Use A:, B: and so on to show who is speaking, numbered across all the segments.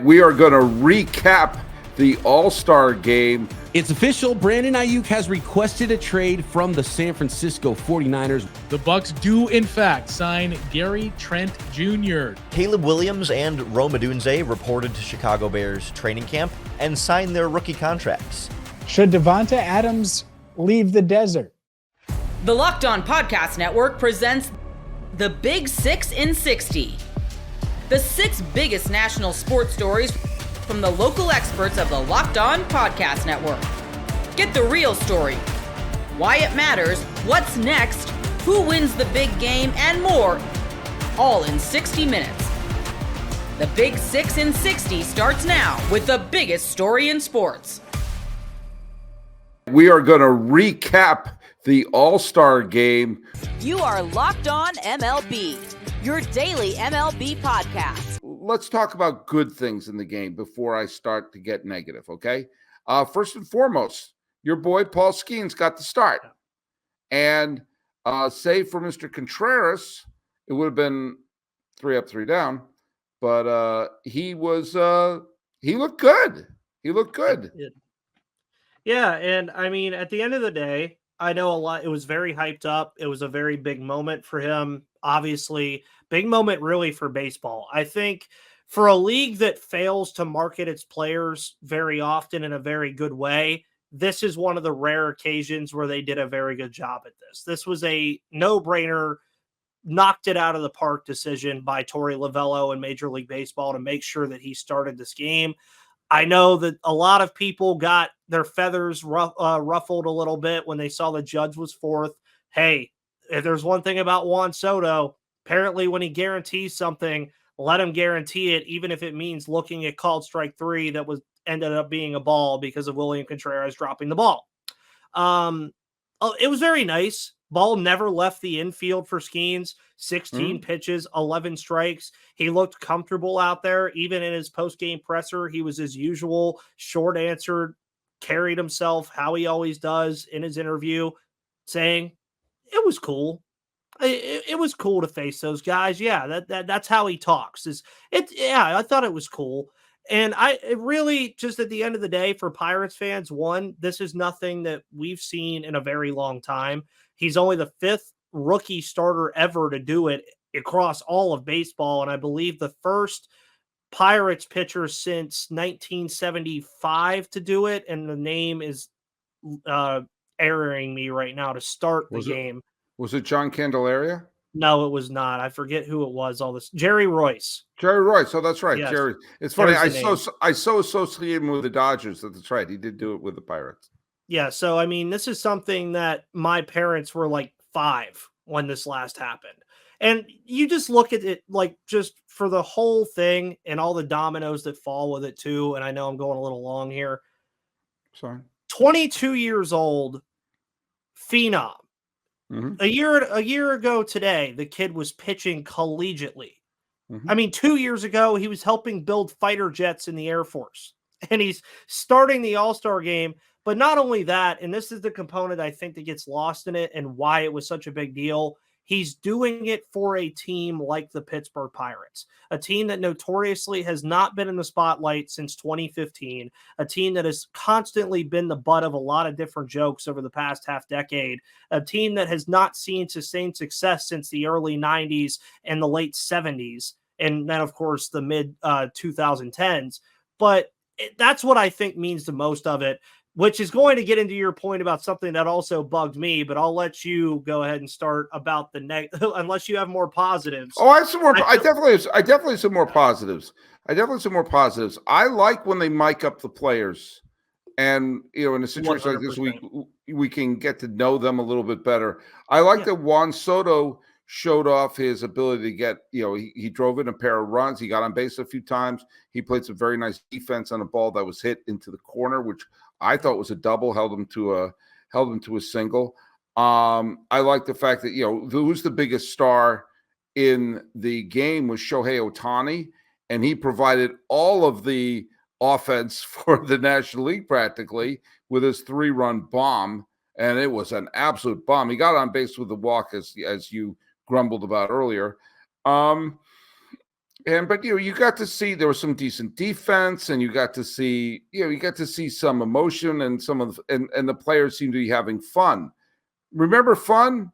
A: We are going to recap the All-Star Game.
B: It's official. Brandon Aiyuk has requested a trade from the San Francisco 49ers.
C: The Bucks do, in fact, sign Gary Trent Jr.
D: Caleb Williams and Rome Odunze reported to Chicago Bears training camp and signed their rookie contracts.
E: Should Devonta Adams leave the desert?
F: The Locked On Podcast Network presents the Big 6 in 60. The 6 biggest national sports stories from the local experts of the Locked On Podcast Network. Get the real story, why it matters, what's next, who wins the big game, and more, all in 60 minutes. The Big 6 in 60 starts now with the biggest story in sports.
A: We are going to recap the All-Star Game.
F: You are Locked On MLB, your daily MLB podcast.
A: Let's talk about good things in the game before I start to get negative, okay? First and foremost, your boy Paul Skeens got the start. And save for Mr. Contreras, it would have been 3 up, 3 down. But he looked good. He looked good.
G: Yeah, and I mean, at the end of the day, I know a lot. It was very hyped up. It was a very big moment for him. Obviously, big moment really for baseball. I think for a league that fails to market its players very often in a very good way, this is one of the rare occasions where they did a very good job at this. This was a no-brainer, knocked it out of the park decision by Torey Lovullo in Major League Baseball to make sure that he started this game. I know that a lot of people got their feathers ruffled a little bit when they saw the judge was fourth. Hey, if there's one thing about Juan Soto, apparently when he guarantees something, let him guarantee it, even if it means looking at called strike 3 that ended up being a ball because of William Contreras dropping the ball. It was very nice. Ball never left the infield for Skeens. 16 pitches, 11 strikes. He looked comfortable out there. Even in his post-game presser, he was as usual, short answered, carried himself how he always does in his interview, saying it was cool. It was cool to face those guys. Yeah, that's how he talks. I thought it was cool. And it really, just at the end of the day, for Pirates fans, one, this is nothing that we've seen in a very long time. He's only the 5th rookie starter ever to do it across all of baseball. And I believe the first Pirates pitcher since 1975 to do it. And the name is erroring me right now to start the game.
A: Was it John Candelaria?
G: No, it was not. I forget who it was. Jerry Royce.
A: Jerry Royce. Oh, that's right.
G: Yes.
A: Jerry. It's funny. I so associated him with the Dodgers. That's right. He did do it with the Pirates.
G: Yeah. So, I mean, this is something that my parents were like 5 when this last happened. And you just look at it like just for the whole thing and all the dominoes that fall with it too. And I know I'm going a little long here.
A: Sorry.
G: 22 years old, phenom.
A: Mm-hmm.
G: A year ago today, the kid was pitching collegiately.
A: Mm-hmm.
G: I mean, 2 years ago, he was helping build fighter jets in the Air Force. And he's starting the All-Star game. But not only that, and this is the component I think that gets lost in it and why it was such a big deal, he's doing it for a team like the Pittsburgh Pirates, a team that notoriously has not been in the spotlight since 2015, a team that has constantly been the butt of a lot of different jokes over the past half decade, a team that has not seen sustained success since the early 90s and the late 70s, and then, of course, the mid 2010s. But that's what I think means the most of it, which is going to get into your point about something that also bugged me, but I'll let you go ahead and start about the unless you have more positives.
A: Oh, I have some more. I definitely have some more positives. I like when they mic up the players, and in a situation
G: 100%.
A: like this, we can get to know them a little bit better. I like that Juan Soto showed off his ability to get, he drove in a pair of runs. He got on base a few times. He played some very nice defense on a ball that was hit into the corner, which I thought was a double, held him to a single. I like the fact that, who's the biggest star in the game was Shohei Ohtani, and he provided all of the offense for the National League practically with his 3-run bomb, and it was an absolute bomb. He got on base with the walk, as you grumbled about earlier. But you got to see there was some decent defense, and you got to see some emotion, and and the players seemed to be having fun. Remember fun?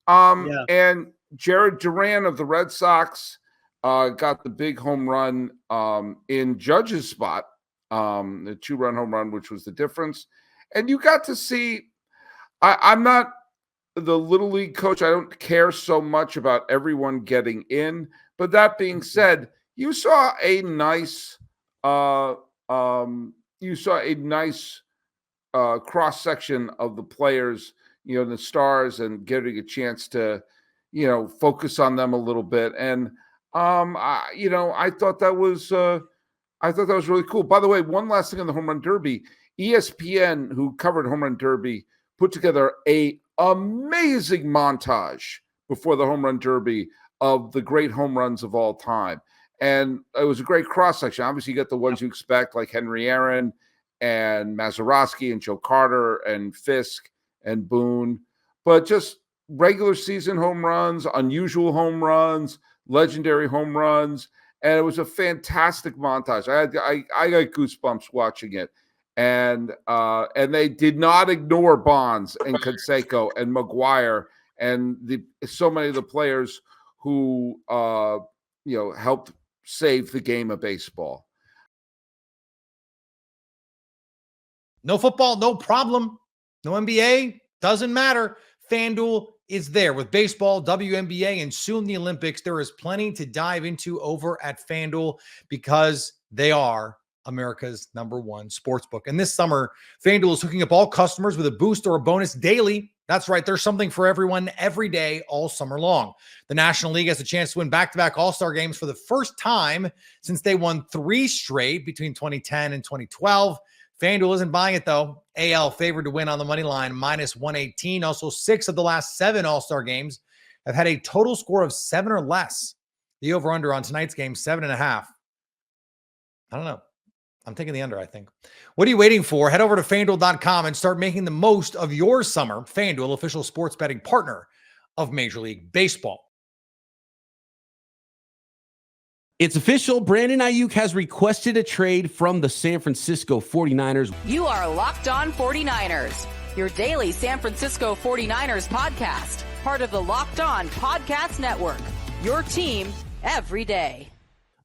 G: Yeah.
A: And Duran of the Red Sox got the big home run in Judge's spot, the 2-run home run, which was the difference. And you got to see. I'm not the little league coach. I don't care so much about everyone getting in. But that being said, you saw a nice cross section of the players, the stars, and getting a chance to, focus on them a little bit. And I thought that was really cool. By the way, one last thing on the home run derby: ESPN, who covered home run derby, put together a amazing montage before the home run derby of the great home runs of all time. And it was a great cross-section. Obviously, you get the ones you expect, like Henry Aaron and Mazeroski and Joe Carter and Fisk and Boone. But just regular season home runs, unusual home runs, legendary home runs. And it was a fantastic montage. I got goosebumps watching it. And they did not ignore Bonds and Canseco and McGuire and so many of the players who helped save the game of baseball.
H: No football, no problem. No NBA, doesn't matter. FanDuel is there with baseball, WNBA, and soon the Olympics. There is plenty to dive into over at FanDuel because they are America's #1 sportsbook. And this summer, FanDuel is hooking up all customers with a boost or a bonus daily. That's right. There's something for everyone every day, all summer long. The National League has a chance to win back-to-back All-Star games for the first time since they won 3 straight between 2010 and 2012. FanDuel isn't buying it, though. AL favored to win on the money line, -118. Also, 6 of the last 7 All-Star games have had a total score of 7 or less. The over-under on tonight's game, 7.5. I don't know. I'm taking the under, I think. What are you waiting for? Head over to FanDuel.com and start making the most of your summer. FanDuel, official sports betting partner of Major League Baseball.
B: It's official. Brandon Aiyuk has requested a trade from the San Francisco 49ers.
F: You are Locked On 49ers, your daily San Francisco 49ers podcast, part of the Locked On Podcast Network, your team every day.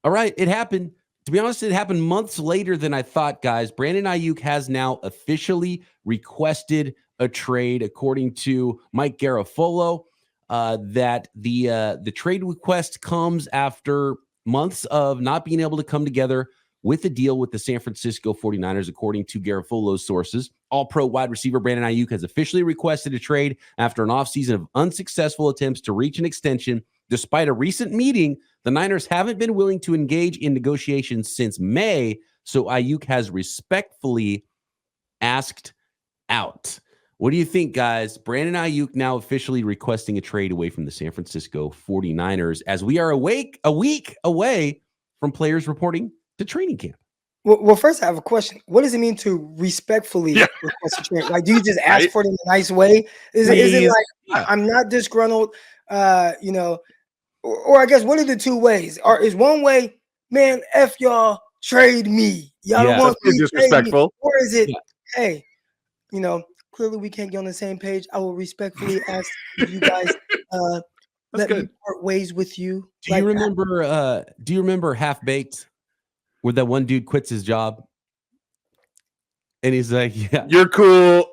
B: All right, it happened. To be honest, it happened months later than I thought, guys. Brandon Aiyuk has now officially requested a trade, according to Mike Garafolo, that the trade request comes after months of not being able to come together with a deal with the San Francisco 49ers, according to Garafolo's sources. All-pro wide receiver Brandon Aiyuk has officially requested a trade after an offseason of unsuccessful attempts to reach an extension. Despite a recent meeting, the Niners haven't been willing to engage in negotiations since May, so Aiyuk has respectfully asked out. What do you think, guys? Brandon Aiyuk now officially requesting a trade away from the San Francisco 49ers as we are a week away from players reporting to training camp.
I: Well, first I have a question. What does it mean to respectfully request a trade? Like, do you just ask for it in a nice way? Is it like I'm not disgruntled? Or I guess what are the two ways? Or is one way, man, F y'all, trade me. Y'all don't want me, disrespectful. Me. Or is it, hey, clearly we can't get on the same page. I will respectfully ask you guys let me part ways with you.
B: Do you remember Half Baked, where that one dude quits his job and he's like, yeah,
J: you're cool.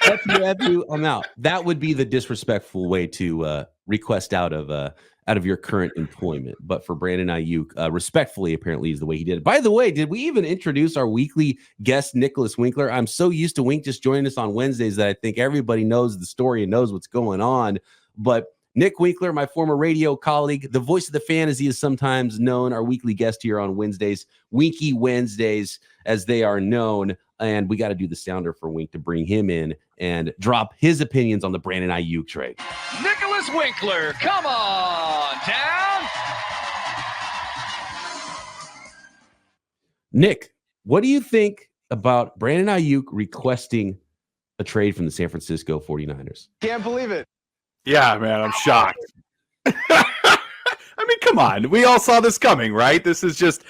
B: F you, I'm out. That would be the disrespectful way to request out of your current employment. But for Brandon Aiyuk, respectfully, apparently is the way he did it. By the way, did we even introduce our weekly guest, Nicholas Winkler? I'm so used to Wink just joining us on Wednesdays that I think everybody knows the story and knows what's going on. But Nick Winkler, my former radio colleague, the voice of the fan, as he is sometimes known, our weekly guest here on Wednesdays, Winky Wednesdays, as they are known. And we got to do the sounder for Wink to bring him in and drop his opinions on the Brandon Aiyuk trade.
K: Nicholas Winkler, come on down.
B: Nick, what do you think about Brandon Aiyuk requesting a trade from the San Francisco 49ers?
J: Can't believe it. Yeah, man, I'm shocked. I mean, come on. We all saw this coming, right? This is just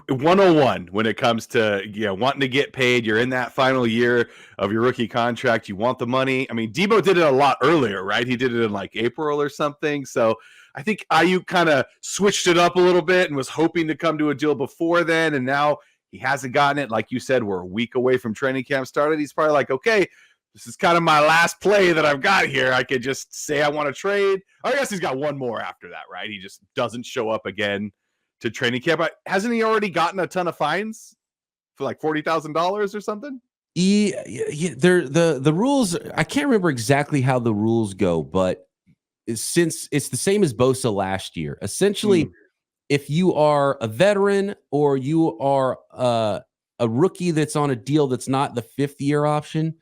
J: 101 when it comes to wanting to get paid. You're in that final year of your rookie contract. You want the money. I mean, Debo did it a lot earlier, right? He did it in like April or something. So I think Aiyuk kind of switched it up a little bit and was hoping to come to a deal before then. And now he hasn't gotten it. Like you said, we're a week away from training camp started. He's probably like, okay, this is kind of my last play that I've got here. I could just say I want to trade. I guess he's got one more after that, right? He just doesn't show up again to training camp. Hasn't he already gotten a ton of fines for like $40,000 or something?
B: Yeah, the rules, I can't remember exactly how the rules go, but since it's the same as Bosa last year, essentially, if you are a veteran or you are a rookie that's on a deal that's not the 5th-year option,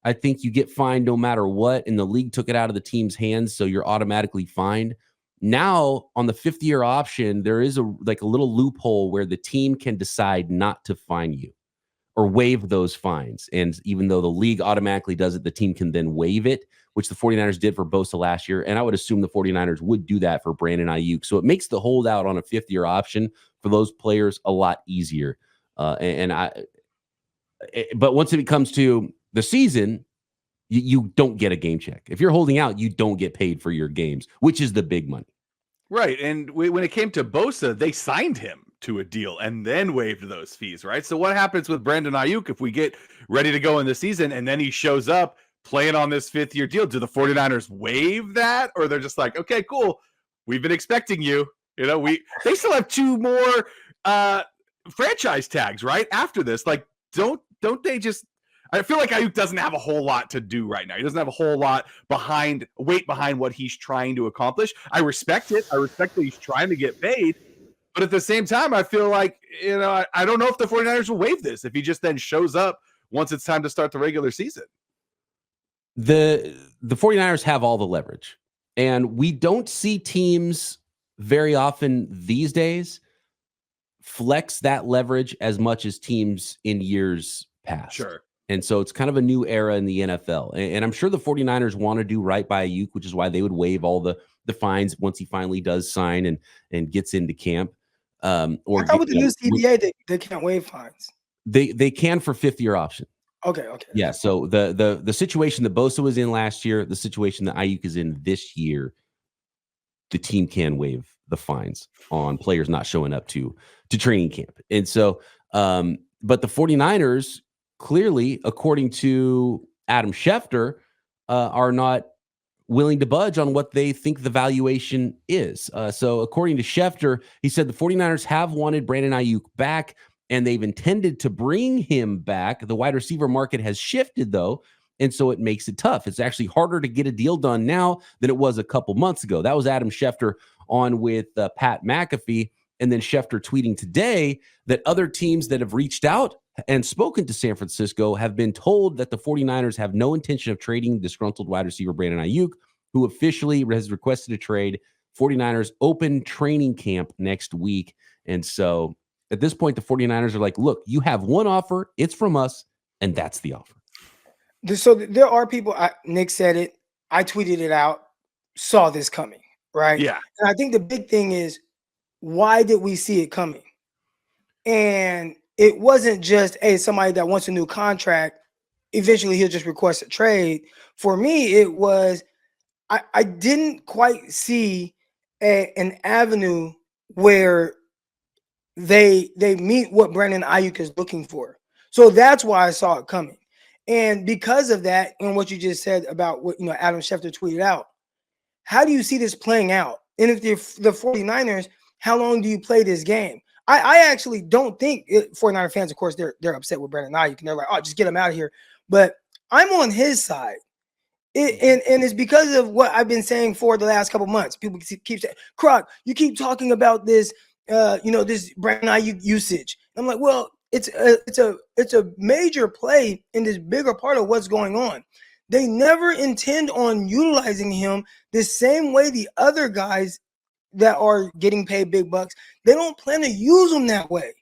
B: I think you get fined no matter what, and the league took it out of the team's hands, so you're automatically fined. Now, on the 5th-year option, there is a little loophole where the team can decide not to fine you or waive those fines. And even though the league automatically does it, the team can then waive it, which the 49ers did for Bosa last year. And I would assume the 49ers would do that for Brandon Aiyuk. So it makes the holdout on a 5th-year option for those players a lot easier. But once it comes to the season, you don't get a game check. If you're holding out, you don't get paid for your games, which is the big money.
J: Right. And when it came to Bosa, they signed him to a deal and then waived those fees, right? So what happens with Brandon Aiyuk if we get ready to go in the season and then he shows up playing on this 5th-year deal? Do the 49ers waive that? Or they're just like, okay, cool. We've been expecting you. They still have 2 more franchise tags, right? After this. Like, don't they just... I feel like Aiyuk doesn't have a whole lot to do right now. He doesn't have a whole lot behind what he's trying to accomplish. I respect it. I respect that he's trying to get paid. But at the same time, I feel like, I don't know if the 49ers will waive this if he just then shows up once it's time to start the regular season.
B: The 49ers have all the leverage. And we don't see teams very often these days flex that leverage as much as teams in years past.
J: Sure.
B: And so it's kind of a new era in the NFL. And I'm sure the 49ers want to do right by Aiyuk, which is why they would waive all the fines once he finally does sign and gets into camp.
I: I thought with the new CBA, they can't waive fines.
B: They can for 5th-year option.
I: Okay.
B: Yeah, so the situation that Bosa was in last year, the situation that Aiyuk is in this year, the team can waive the fines on players not showing up to training camp. And so, but the 49ers, clearly, according to Adam Schefter, are not willing to budge on what they think the valuation is. So according to Schefter, he said the 49ers have wanted Brandon Aiyuk back, and they've intended to bring him back. The wide receiver market has shifted, though, and so it makes it tough. It's actually harder to get a deal done now than it was a couple months ago. That was Adam Schefter on with Pat McAfee, and then Schefter tweeting today that other teams that have reached out and spoken to San Francisco have been told that the 49ers have no intention of trading disgruntled wide receiver Brandon Aiyuk, who officially has requested a trade. 49ers open training camp next week. And so at this point, the 49ers are like, look, you have one offer. It's from us, and that's the offer.
I: So there are people, Nick said it, I tweeted it out, saw this coming, right?
J: Yeah.
I: And I think the big thing is, why did we see it coming? And it wasn't just, hey, somebody that wants a new contract, eventually he'll just request a trade. For me, it was, I didn't quite see an avenue where they meet what Brandon Aiyuk is looking for. So that's why I saw it coming. And because of that, and what you just said about what Adam Schefter tweeted out, how do you see this playing out? And if the 49ers, how long do you play this game? I actually don't think 49er fans, of course, they're upset with Brandon Aiyuk, and they're like, oh, just get him out of here. But I'm on his side. And it's because of what I've been saying for the last couple months. People keep saying, Croc, you keep talking about this, this Brandon Aiyuk usage. I'm like, well, it's a major play in this bigger part of what's going on. They never intend on utilizing him the same way the other guys that are getting paid big bucks. They don't plan to use him that way.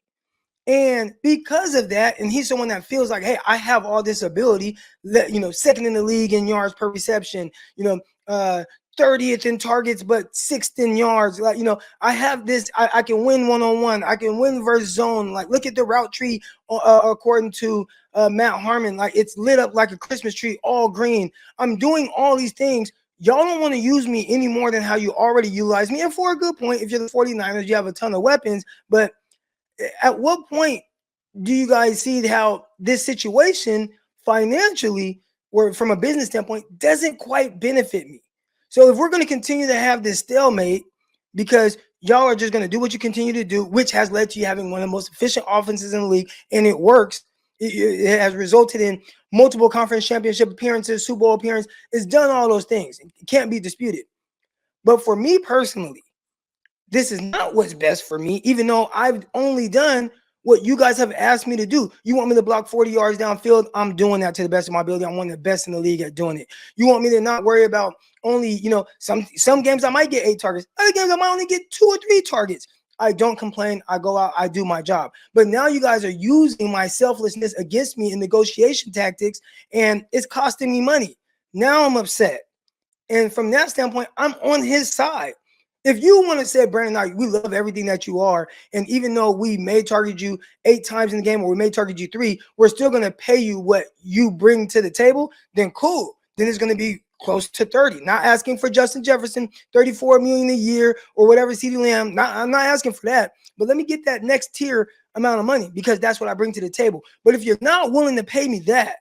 I: And because of that, and he's someone that feels like, hey, I have all this ability that, second in the league in yards per reception, 30 30th in targets, but 6th in yards. Like, I have this. I can win one-on-one. I can win versus zone. Like, look at the route tree according to Matt Harmon. Like, it's lit up like a Christmas tree, all green. I'm doing all these things. Y'all don't want to use me any more than how you already utilize me. And for a good point, if you're the 49ers, you have a ton of weapons. But at what point do you guys see how this situation financially or from a business standpoint doesn't quite benefit me? So if we're going to continue to have this stalemate because y'all are just going to do what you continue to do, which has led to you having one of the most efficient offenses in the league, and it works. It has resulted in multiple conference championship appearances, Super Bowl appearance. It's done all those things. It can't be disputed. But for me personally, this is not what's best for me, even though I've only done what you guys have asked me to do. You want me to block 40 yards downfield? I'm doing that to the best of my ability. I'm one of the best in the league at doing it. You want me to not worry about only, some games I might get 8 targets. Other games I might only get 2 or 3 targets. I don't complain. I go out. I do my job. But now you guys are using my selflessness against me in negotiation tactics, and it's costing me money. Now I'm upset. And from that standpoint, I'm on his side. If you want to say, Brandon, we love everything that you are, and even though we may target you 8 times in the game or we may target you 3, we're still going to pay you what you bring to the table, then cool. Then it's going to be close to 30. Not asking for Justin Jefferson, $34 million a year or whatever, CeeDee Lamb. I'm not asking for that. But let me get that next tier amount of money because that's what I bring to the table. But if you're not willing to pay me that,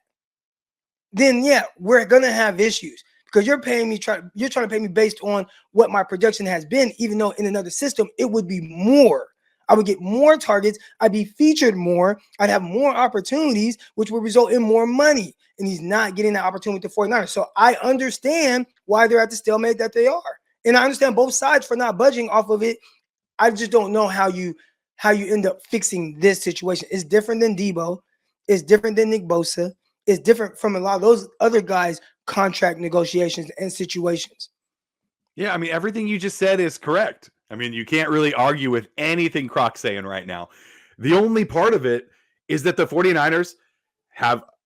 I: then yeah, we're going to have issues. Because you're trying to pay me based on what my production has been, even though in another system, it would be more. I would get more targets. I'd be featured more. I'd have more opportunities, which would result in more money. And he's not getting that opportunity with the 49ers. So I understand why they're at the stalemate that they are. And I understand both sides for not budging off of it. I just don't know how you end up fixing this situation. It's different than Debo. It's different than Nick Bosa. It's different from a lot of those other guys' contract negotiations and situations.
J: Yeah, I mean, everything you just said is correct. I mean, you can't really argue with anything Croc's saying right now. The only part of it is that the 49ers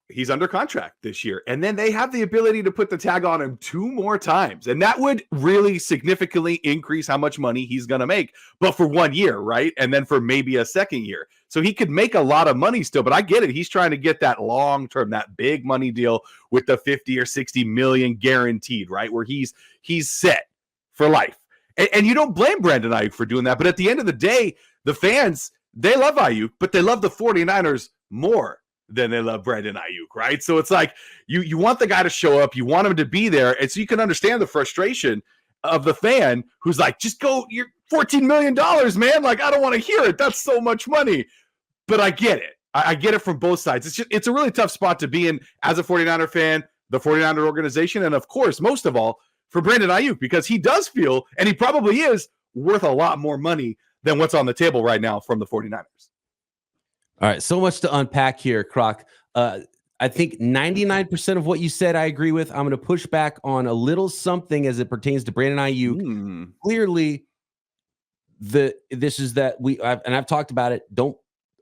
J: he's under contract this year, and then they have the ability to put the tag on him 2 more times, and that would really significantly increase how much money he's going to make, but for 1 year, right? And then for maybe a second year. So he could make a lot of money still, but I get it. He's trying to get that long-term, that big money deal with the 50 or 60 million guaranteed, right? Where he's set for life. And you don't blame Brandon Aiyuk for doing that, but at the end of the day, the fans, they love Aiyuk, but they love the 49ers more than they love Brandon Aiyuk, right? So it's like you want the guy to show up, you want him to be there, and so you can understand the frustration of the fan who's like, just go, you're $14 million, man. Like, I don't want to hear it. That's so much money. But I get it. I get it from both sides. It's a really tough spot to be in as a 49er fan, the 49er organization, and of course, most of all, for Brandon Aiyuk, because he does feel, and he probably is, worth a lot more money than what's on the table right now from the 49ers.
B: All right, so much to unpack here, Croc. I think 99% of what you said I agree with. I'm going to push back on a little something as it pertains to Brandon Aiyuk. Clearly, I've talked about it.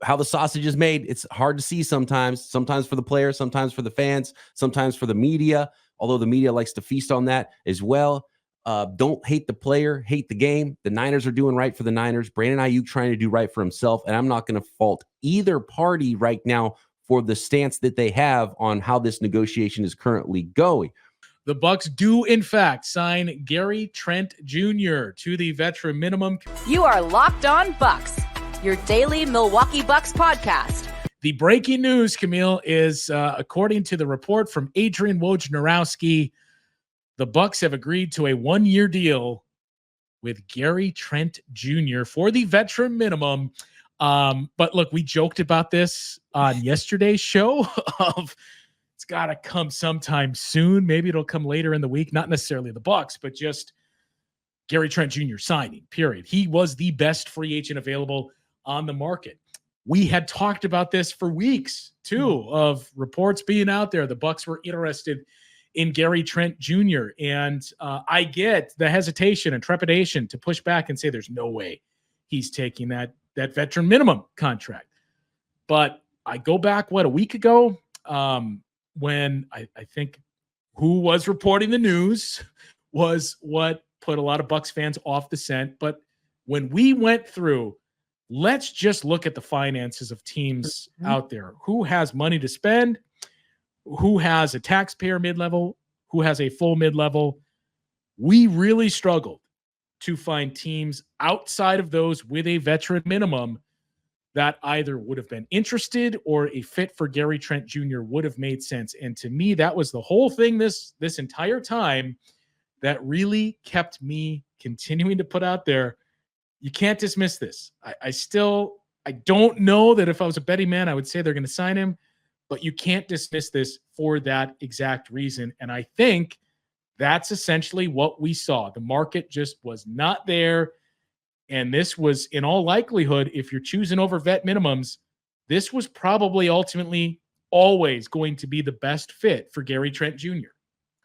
B: How the sausage is made, it's hard to see sometimes for the players, sometimes for the fans, sometimes for the media, although the media likes to feast on that as well. Don't hate the player, hate the game. The Niners are doing right for the Niners. Brandon Aiyuk trying to do right for himself, and I'm not going to fault either party right now for the stance that they have on how this negotiation is currently going.
C: The Bucks do, in fact, sign Gary Trent Jr. to the veteran minimum.
F: You are Locked On Bucks, your daily Milwaukee Bucks podcast.
C: The breaking news, Camille, is according to the report from Adrian Wojnarowski, the Bucks have agreed to a 1-year deal with Gary Trent Jr. for the veteran minimum. But look, we joked about this on yesterday's show of it's got to come sometime soon. Maybe it'll come later in the week. Not necessarily the Bucks, but just Gary Trent Jr. signing, period. He was the best free agent available on the market. We had talked about this for weeks, too, of reports being out there. The Bucks were interested in Gary Trent Jr. And I get the hesitation and trepidation to push back and say there's no way he's taking that veteran minimum contract. But I go back, a week ago, when I think who was reporting the news was what put a lot of Bucs fans off the scent. But when we went through, let's just look at the finances of teams out there. Who has money to spend? Who has a taxpayer mid-level? Who has a full mid-level? We really struggled to find teams outside of those with a veteran minimum that either would have been interested or a fit for Gary Trent Jr. would have made sense. And to me, that was the whole thing this entire time that really kept me continuing to put out there. You can't dismiss this. I don't know that if I was a betting man, I would say they're going to sign him, but you can't dismiss this for that exact reason. And I think that's essentially what we saw. The market just was not there. And this was, in all likelihood, if you're choosing over vet minimums, this was probably ultimately always going to be the best fit for Gary Trent Jr.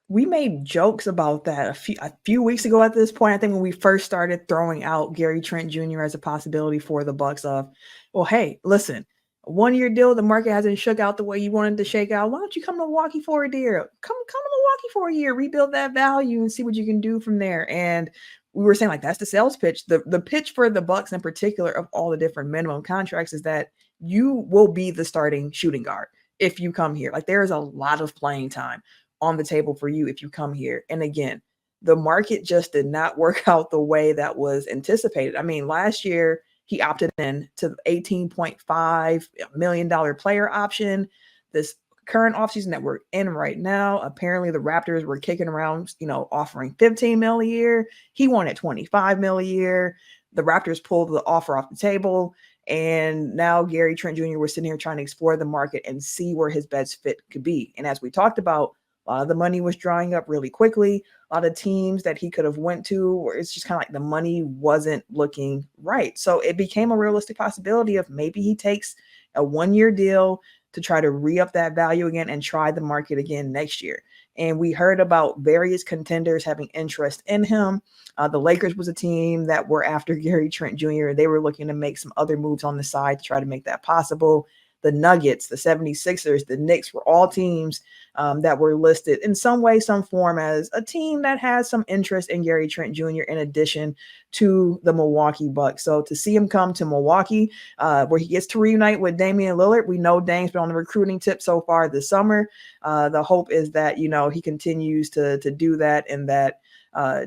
L: We made jokes about that a few weeks ago at this point. I think when we first started throwing out Gary Trent Jr. as a possibility for the Bucs of, well, hey, listen, a 1-year deal, the market hasn't shook out the way you wanted to shake out. Why don't you come to Milwaukee for a year? Come to Milwaukee for a year, rebuild that value and see what you can do from there. And we were saying, like, that's the sales pitch. The pitch for the Bucs in particular of all the different minimum contracts is that you will be the starting shooting guard if you come here. Like, there is a lot of playing time on the table for you if you come here. And again, the market just did not work out the way that was anticipated. I mean, last year he opted in to the $18.5 million player option. This current offseason that we're in right now, apparently the Raptors were kicking around, offering $15 million a year. He wanted $25 million a year. The Raptors pulled the offer off the table. And now Gary Trent Jr. was sitting here trying to explore the market and see where his best fit could be. And as we talked about, a lot of the money was drying up really quickly. A lot of teams that he could have went to, where it's just kind of like the money wasn't looking right. So it became a realistic possibility of maybe he takes a 1-year deal to try to re-up that value again and try the market again next year. And we heard about various contenders having interest in him. The Lakers was a team that were after Gary Trent Jr. They were looking to make some other moves on the side to try to make that possible. The Nuggets, the 76ers, the Knicks were all teams that were listed in some way, some form as a team that has some interest in Gary Trent Jr. in addition to the Milwaukee Bucks. So to see him come to Milwaukee, where he gets to reunite with Damian Lillard, we know Dame's been on the recruiting tip so far this summer. The hope is that, he continues to do that and that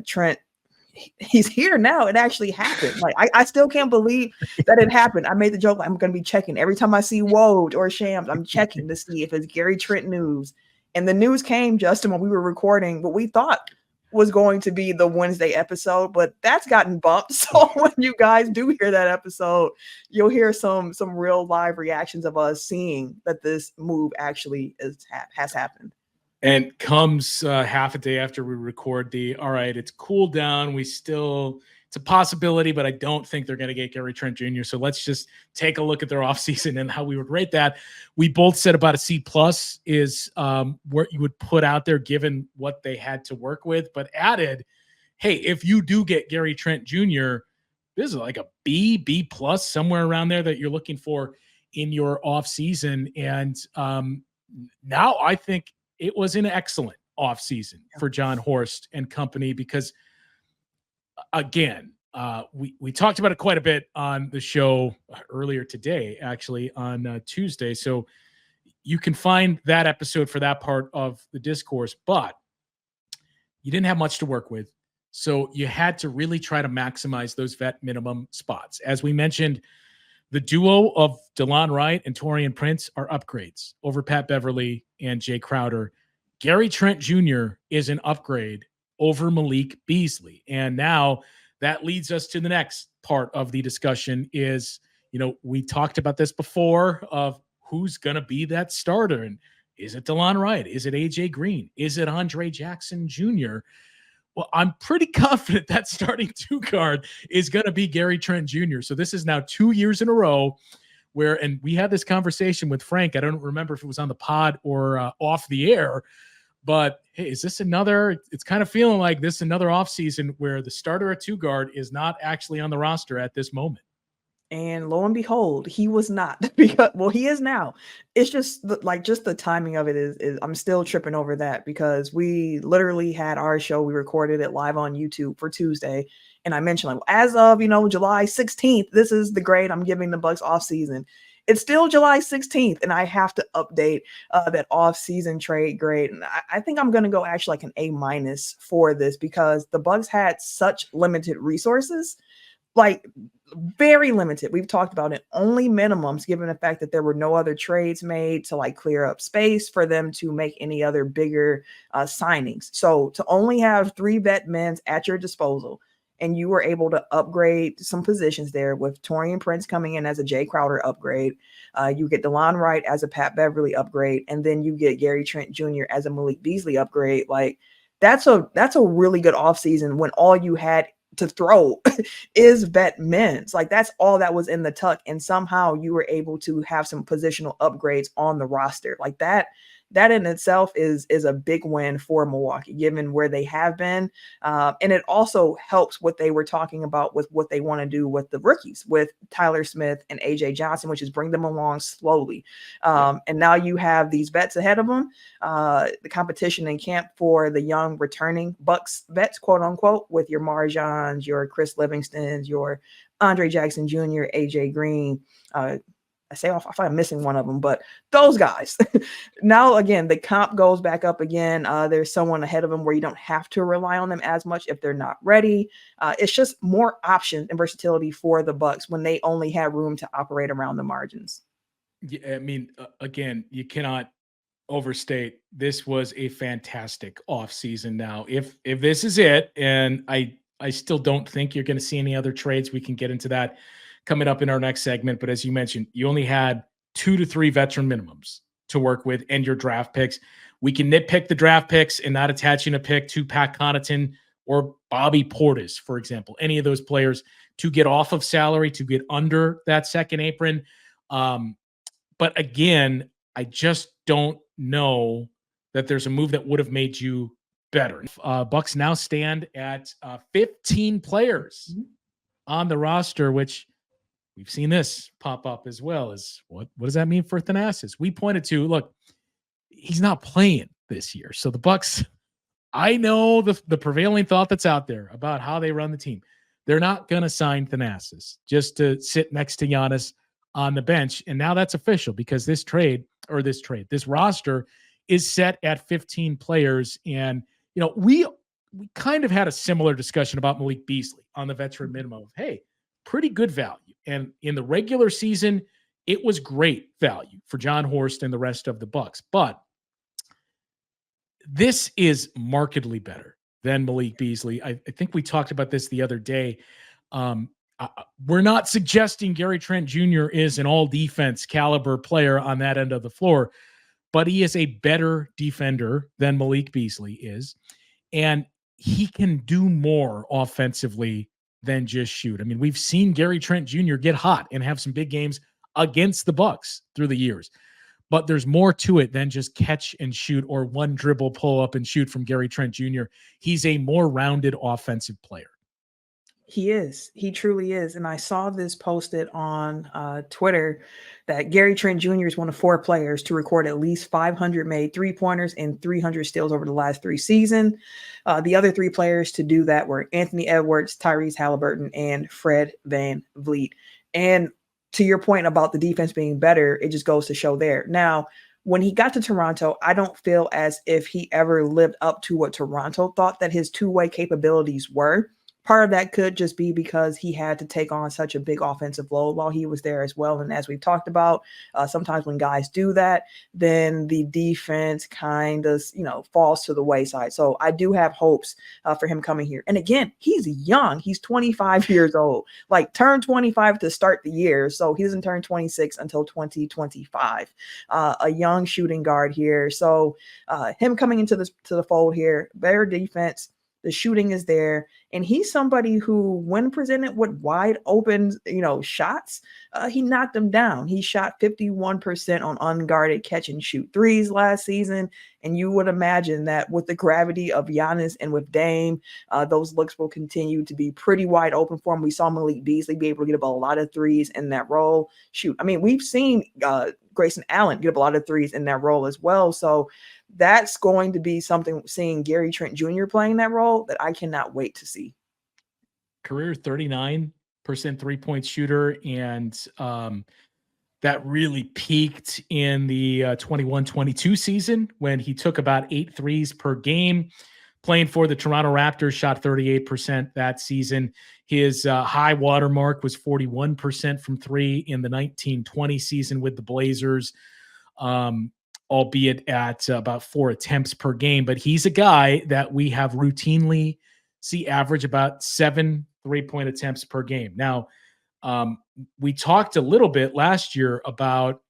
L: Trent, he's here now. It actually happened. Like, I still can't believe that it happened. I made the joke, like, I'm going to be checking every time I see Woj or Shams. I'm checking to see if it's Gary Trent news. And the news came, Justin, when we were recording what we thought was going to be the Wednesday episode, but that's gotten bumped. So when you guys do hear that episode, you'll hear some real live reactions of us seeing that this move actually has happened.
C: And comes half a day after we record all right, it's cooled down. It's a possibility, but I don't think they're going to get Gary Trent Jr. So let's just take a look at their offseason and how we would rate that. We both said about a C+ is where you would put out there given what they had to work with, but added, hey, if you do get Gary Trent Jr., this is like a B+ somewhere around there that you're looking for in your offseason. And now I think it was an excellent offseason for John Horst and company because, again, we talked about it quite a bit on the show earlier today, actually, on Tuesday. So you can find that episode for that part of the discourse, but you didn't have much to work with. So you had to really try to maximize those vet minimum spots. As we mentioned, the duo of DeLon Wright and Taurean Prince are upgrades over Pat Beverly and Jay Crowder. Gary Trent Jr. is an upgrade over Malik Beasley. And now that leads us to the next part of the discussion is, we talked about this before of who's going to be that starter. And is it DeLon Wright? Is it AJ Green? Is it Andre Jackson Jr.? Well, I'm pretty confident that starting 2 guard is going to be Gary Trent Jr. So this is now 2 years in a row and we had this conversation with Frank. I don't remember if it was on the pod or off the air, but hey, is this it's kind of feeling like this another offseason where the starter at 2 guard is not actually on the roster at this moment.
L: And lo and behold, he was not because well, he is now. It's just just the timing of it is I'm still tripping over that because we literally had our show, we recorded it live on YouTube for Tuesday. And I mentioned like as of July 16th, this is the grade I'm giving the Bucks off season. It's still July 16th, and I have to update that off-season trade grade. And I think I'm gonna go actually like an A- for this because the Bucks had such limited resources. Like very limited. We've talked about it. Only minimums, given the fact that there were no other trades made to like clear up space for them to make any other bigger signings. So to only have 3 vet men at your disposal, and you were able to upgrade some positions there with Taurean Prince coming in as a Jay Crowder upgrade. You get DeLon Wright as a Pat Beverly upgrade, and then you get Gary Trent Jr. as a Malik Beasley upgrade. Like that's a really good offseason when all you had to throw is vet men's. Like that's all that was in the tuck, and somehow you were able to have some positional upgrades on the roster. Like that in itself is a big win for Milwaukee, given where they have been. And it also helps what they were talking about with what they want to do with the rookies, with Tyler Smith and AJ Johnson, which is bring them along slowly. And now you have these vets ahead of them. The competition in camp for the young returning Bucks vets, quote unquote, with your Marjans, your Chris Livingstons, your Andre Jackson Jr., AJ Green, I feel like I'm missing one of them, but those guys. Now, again, the comp goes back up again. There's someone ahead of them where you don't have to rely on them as much if they're not ready. It's just more options and versatility for the Bucks when they only had room to operate around the margins.
C: Yeah, I mean, again, you cannot overstate. This was a fantastic offseason. Now, if this is it, and I still don't think you're going to see any other trades. We can get into that coming up in our next segment. But as you mentioned, you only had 2 to 3 veteran minimums to work with and your draft picks. We can nitpick the draft picks and not attaching a pick to Pat Connaughton or Bobby Portis, for example, any of those players to get off of salary, to get under that second apron. But again, I just don't know that there's a move that would have made you better. Bucks now stand at 15 players on the roster, which we've seen this pop up as well. As what does that mean for Thanasis? We pointed to, look, he's not playing this year. So the Bucks, I know the prevailing thought that's out there about how they run the team. They're not going to sign Thanasis just to sit next to Giannis on the bench. And now that's official because this roster is set at 15 players. And, we kind of had a similar discussion about Malik Beasley on the veteran minimum of, hey, pretty good value. And in the regular season, it was great value for John Horst and the rest of the Bucks. But this is markedly better than Malik Beasley. I think we talked about this the other day. We're not suggesting Gary Trent Jr. is an all-defense caliber player on that end of the floor, but he is a better defender than Malik Beasley is. And he can do more offensively than just shoot. I mean, we've seen Gary Trent Jr. get hot and have some big games against the Bucks through the years. But there's more to it than just catch and shoot or one dribble, pull up and shoot from Gary Trent Jr. He's a more rounded offensive player.
L: He is. He truly is. And I saw this posted on Twitter that Gary Trent Jr. is one of 4 players to record at least 500 made three-pointers and 300 steals over the last 3 seasons. The other 3 players to do that were Anthony Edwards, Tyrese Halliburton, and Fred VanVleet. And to your point about the defense being better, it just goes to show there. Now, when he got to Toronto, I don't feel as if he ever lived up to what Toronto thought that his two-way capabilities were. Part of that could just be because he had to take on such a big offensive load while he was there as well. And as we've talked about, sometimes when guys do that, then the defense kind of, falls to the wayside. So I do have hopes for him coming here. And again, he's young. He's 25 years old, like turned 25 to start the year. So he doesn't turn 26 until 2025. A young shooting guard here. So him coming into the fold here, better defense. The shooting is there, and he's somebody who, when presented with wide open, shots, he knocked them down. He shot 51% on unguarded catch and shoot threes last season. And you would imagine that with the gravity of Giannis and with Dame, those looks will continue to be pretty wide open for him. We saw Malik Beasley be able to get up a lot of threes in that role. Shoot, I mean, we've seen Grayson Allen get up a lot of threes in that role as well. So that's going to be something, seeing Gary Trent Jr. playing that role, that I cannot wait to see.
C: Career 39% three-point shooter, and that really peaked in the 21-22 season when he took about 8 threes per game. Playing for the Toronto Raptors, shot 38% that season. His high water mark was 41% from three in the 1920 season with the Blazers, albeit at about 4 attempts per game. But he's a guy that we have routinely see average about 7 3-point attempts per game. Now, we talked a little bit last year about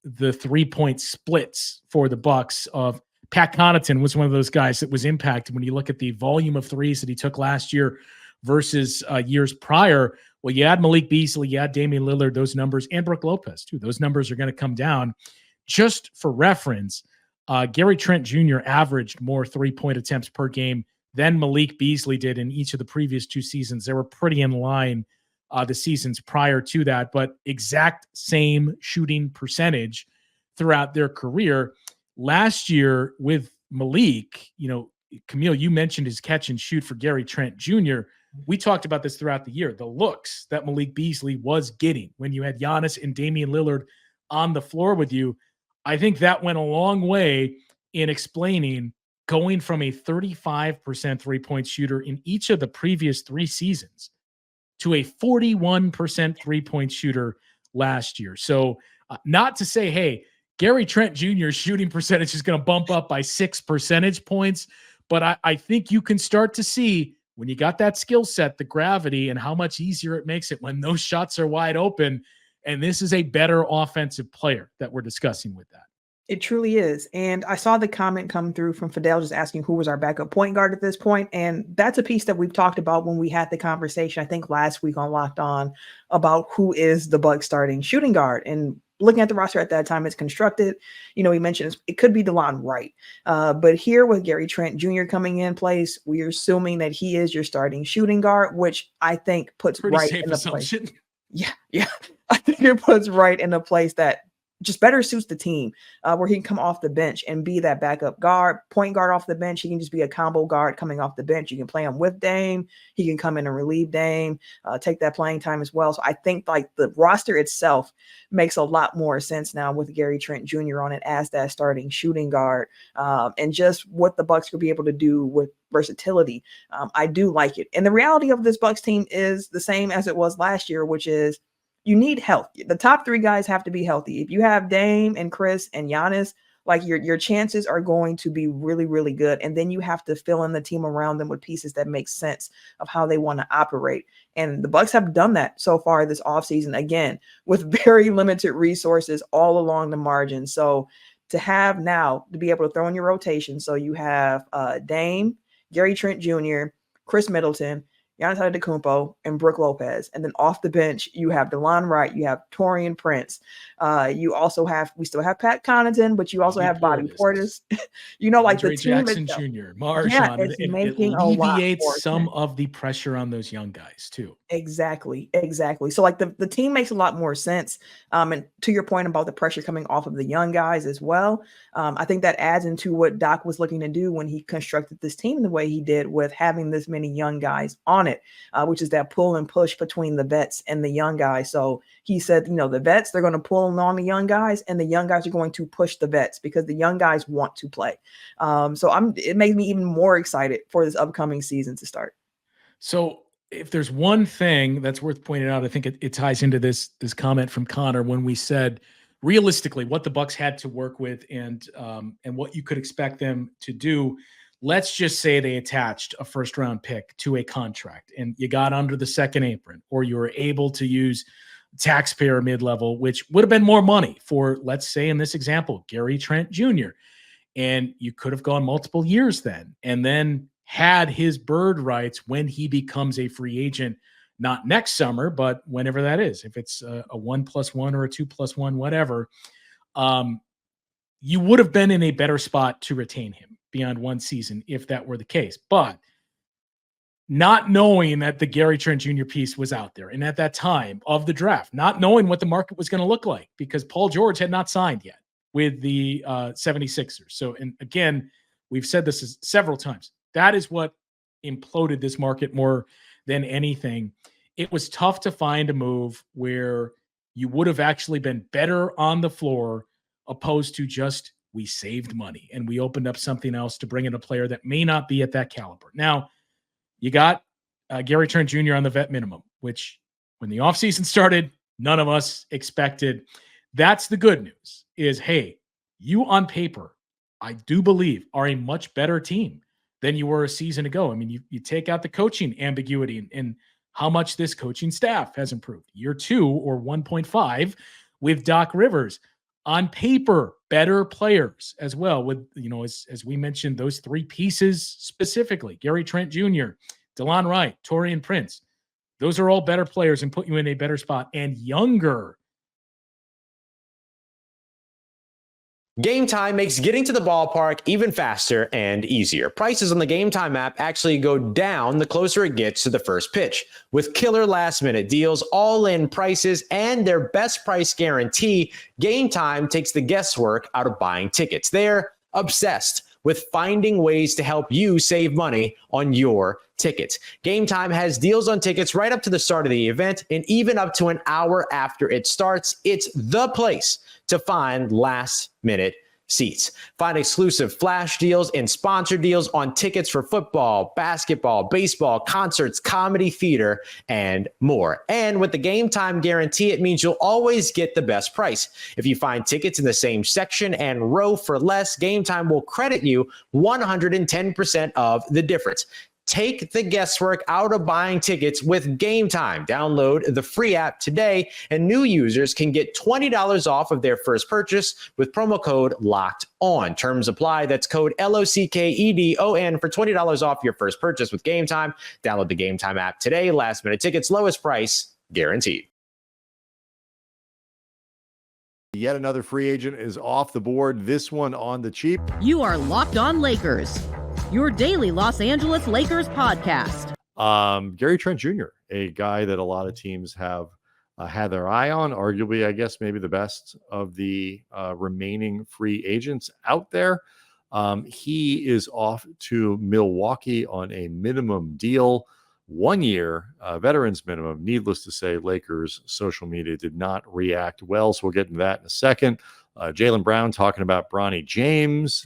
C: the 3-point splits for the Bucks. Of Pat Connaughton was one of those guys that was impacted when you look at the volume of threes that he took last year versus years prior. Well, you add Malik Beasley, you add Damian Lillard, those numbers, and Brook Lopez too. Those numbers are going to come down. Just for reference, Gary Trent Jr. averaged more 3-point attempts per game than Malik Beasley did in each of the previous 2 seasons. They were pretty in line the seasons prior to that, but exact same shooting percentage throughout their career. Last year with Malik, Camille, you mentioned his catch and shoot for Gary Trent Jr. We talked about this throughout the year. The looks that Malik Beasley was getting when you had Giannis and Damian Lillard on the floor with you, I think that went a long way in explaining going from a 35% three-point shooter in each of the previous 3 seasons to a 41% three-point shooter last year. So not to say, hey, Gary Trent Jr.'s shooting percentage is going to bump up by 6 percentage points, but I think you can start to see when you got that skill set, the gravity, and how much easier it makes it when those shots are wide open. And this is a better offensive player that we're discussing with that.
L: It truly is. And I saw the comment come through from Fidel just asking who was our backup point guard at this point. And that's a piece that we've talked about when we had the conversation, I think last week on Locked On, about who is the Bucks starting shooting guard. And looking at the roster at that time, it's constructed. We mentioned it could be DeLon Wright. But here with Gary Trent Jr. coming in place, we're assuming that he is your starting shooting guard, which I think puts
C: pretty
L: Wright
C: safe
L: in the
C: assumption.
L: place. Yeah. I think it puts Wright in a place that just better suits the team, where he can come off the bench and be that backup guard, point guard off the bench. He can just be a combo guard coming off the bench. You can play him with Dame. He can come in and relieve Dame, take that playing time as well. So I think like the roster itself makes a lot more sense now with Gary Trent Jr. on it as that starting shooting guard, and just what the Bucks could be able to do with versatility. I do like it. And the reality of this Bucks team is the same as it was last year, which is you need health. The top 3 guys have to be healthy. If you have Dame and Chris and Giannis, like your chances are going to be really, really good. And then you have to fill in the team around them with pieces that make sense of how they want to operate. And the Bucks have done that so far this offseason, again, with very limited resources all along the margin. So to have now to be able to throw in your rotation. So you have Dame, Gary Trent Jr., Chris Middleton, Giannis Antetokounmpo, and Brook Lopez. And then off the bench, you have DeLon Wright, you have Taurean Prince. We still have Pat Connaughton, but you also have Bobby Portis. Like
C: Andre
L: the team
C: Jackson
L: itself.
C: Jr., Marjan.
L: Yeah, it's making a lot
C: alleviates
L: more
C: some
L: sense.
C: of the pressure on those young guys too.
L: Exactly. So like the team makes a lot more sense. And to your point about the pressure coming off of the young guys as well, I think that adds into what Doc was looking to do when he constructed this team the way he did, with having this many young guys on it, which is that pull and push between the vets and the young guys. So he said, the vets, they're going to pull on the young guys, and the young guys are going to push the vets because the young guys want to play. It made me even more excited for this upcoming season to start.
C: So if there's one thing that's worth pointing out, I think it ties into this comment from Connor when we said realistically what the Bucks had to work with and what you could expect them to do. Let's just say they attached a first-round pick to a contract and you got under the second apron, or you were able to use taxpayer mid-level, which would have been more money for, let's say in this example, Gary Trent Jr. And you could have gone multiple years then, and then had his bird rights when he becomes a free agent not next summer, but whenever that is, if it's a 1+1 or a 2+1, whatever, you would have been in a better spot to retain him beyond one season if that were the case. But not knowing that the Gary Trent Jr. piece was out there, and at that time of the draft, not knowing what the market was going to look like, because Paul George had not signed yet with the 76ers. So, and again, we've said this several times. That is what imploded this market more than anything. It was tough to find a move where you would have actually been better on the floor, opposed to just, we saved money and we opened up something else to bring in a player that may not be at that caliber. Now, you got Gary Trent Jr. on the vet minimum, which when the offseason started, none of us expected. That's the good news is, hey, you on paper, I do believe, are a much better team than you were a season ago. I mean, you take out the coaching ambiguity and how much this coaching staff has improved. Year 2 or 1.5 with Doc Rivers. On paper, better players as well with, as we mentioned, those 3 pieces specifically, Gary Trent Jr., DeLon Wright, Taurean Prince. Those are all better players and put you in a better spot, and younger.
M: Game Time makes getting to the ballpark even faster and easier. Prices on the Game Time app actually go down the closer it gets to the first pitch. With killer last-minute deals, all-in prices, and their best price guarantee, Game Time takes the guesswork out of buying tickets. They're obsessed with finding ways to help you save money on your tickets. Game Time has deals on tickets right up to the start of the event and even up to an hour after it starts. It's the place to find last-minute seats. Find exclusive flash deals and sponsored deals on tickets for football, basketball, baseball, concerts, comedy, theater, and more. And with the Game Time guarantee, it means you'll always get the best price. If you find tickets in the same section and row for less, Game Time will credit you 110% of the difference. Take the guesswork out of buying tickets with Game Time. Download the free app today, and new users can get $20 off of their first purchase with promo code LOCKED ON. Terms apply. That's code LOCKEDON for $20 off your first purchase with Game Time. Download the Game Time app today. Last minute tickets, lowest price guaranteed.
N: Yet another free agent is off the board. This one on the cheap.
O: You are Locked On Lakers, your daily Los Angeles Lakers podcast.
N: Gary Trent Jr., a guy that a lot of teams have had their eye on, arguably, I guess, maybe the best of the remaining free agents out there. He is off to Milwaukee on a minimum deal, 1 year, veterans minimum. Needless to say, Lakers social media did not react well, so we'll get into that in a second. Jaylen Brown talking about Bronny James.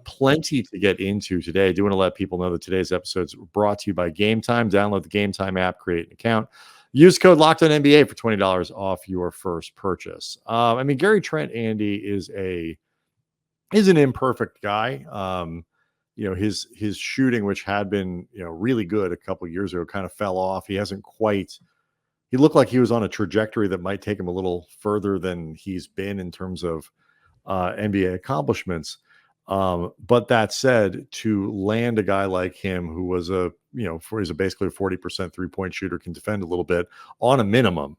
N: Plenty to get into today. I do want to let people know that today's episode is brought to you by Game Time. Download the Game Time app, create an account. Use code LOCKEDONNBA for $20 off your first purchase. I mean, Gary Trent, Andy, is an imperfect guy. His shooting, which had been, really good a couple of years ago, kind of fell off. He looked like he was on a trajectory that might take him a little further than he's been in terms of NBA accomplishments. But that said, to land a guy like him who was he's basically a 40% 3-point shooter, can defend a little bit on a minimum,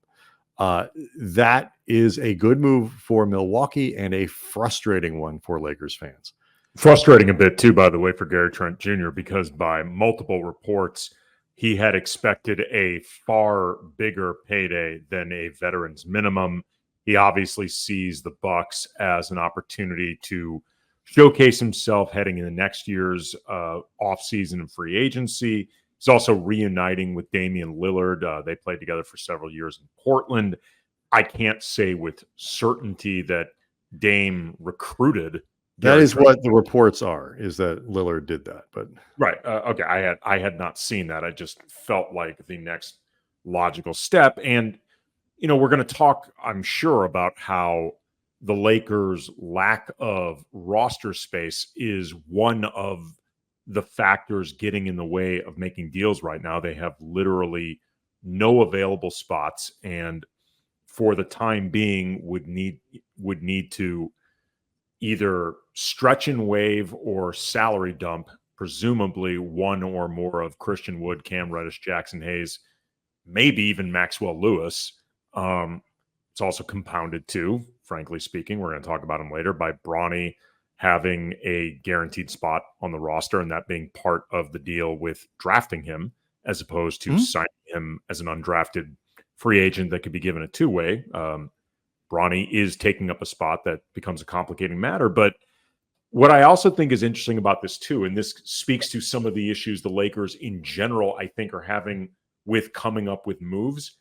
N: that is a good move for Milwaukee and a frustrating one for Lakers fans.
P: Frustrating a bit too, by the way, for Gary Trent Jr., because by multiple reports, he had expected a far bigger payday than a veteran's minimum. He obviously sees the Bucks as an opportunity to showcase himself heading into next year's offseason and free agency. He's also reuniting with Damian Lillard. They played together for several years in Portland. I can't say with certainty that Dame recruited.
N: That is what the reports are, is that Lillard did that. But
P: right. Okay. I had not seen that. I just felt like the next logical step. And, we're going to talk, I'm sure, about how the Lakers' lack of roster space is one of the factors getting in the way of making deals right now. They have literally no available spots, and for the time being would need to either stretch and waive or salary dump, presumably one or more of Christian Wood, Cam Reddish, Jackson Hayes, maybe even Maxwell Lewis. It's also compounded too, frankly speaking, we're going to talk about him later, by Bronny having a guaranteed spot on the roster and that being part of the deal with drafting him as opposed to signing him as an undrafted free agent that could be given a two-way. Bronny is taking up a spot that becomes a complicating matter. But what I also think is interesting about this too, and this speaks to some of the issues the Lakers in general, I think, are having with coming up with moves.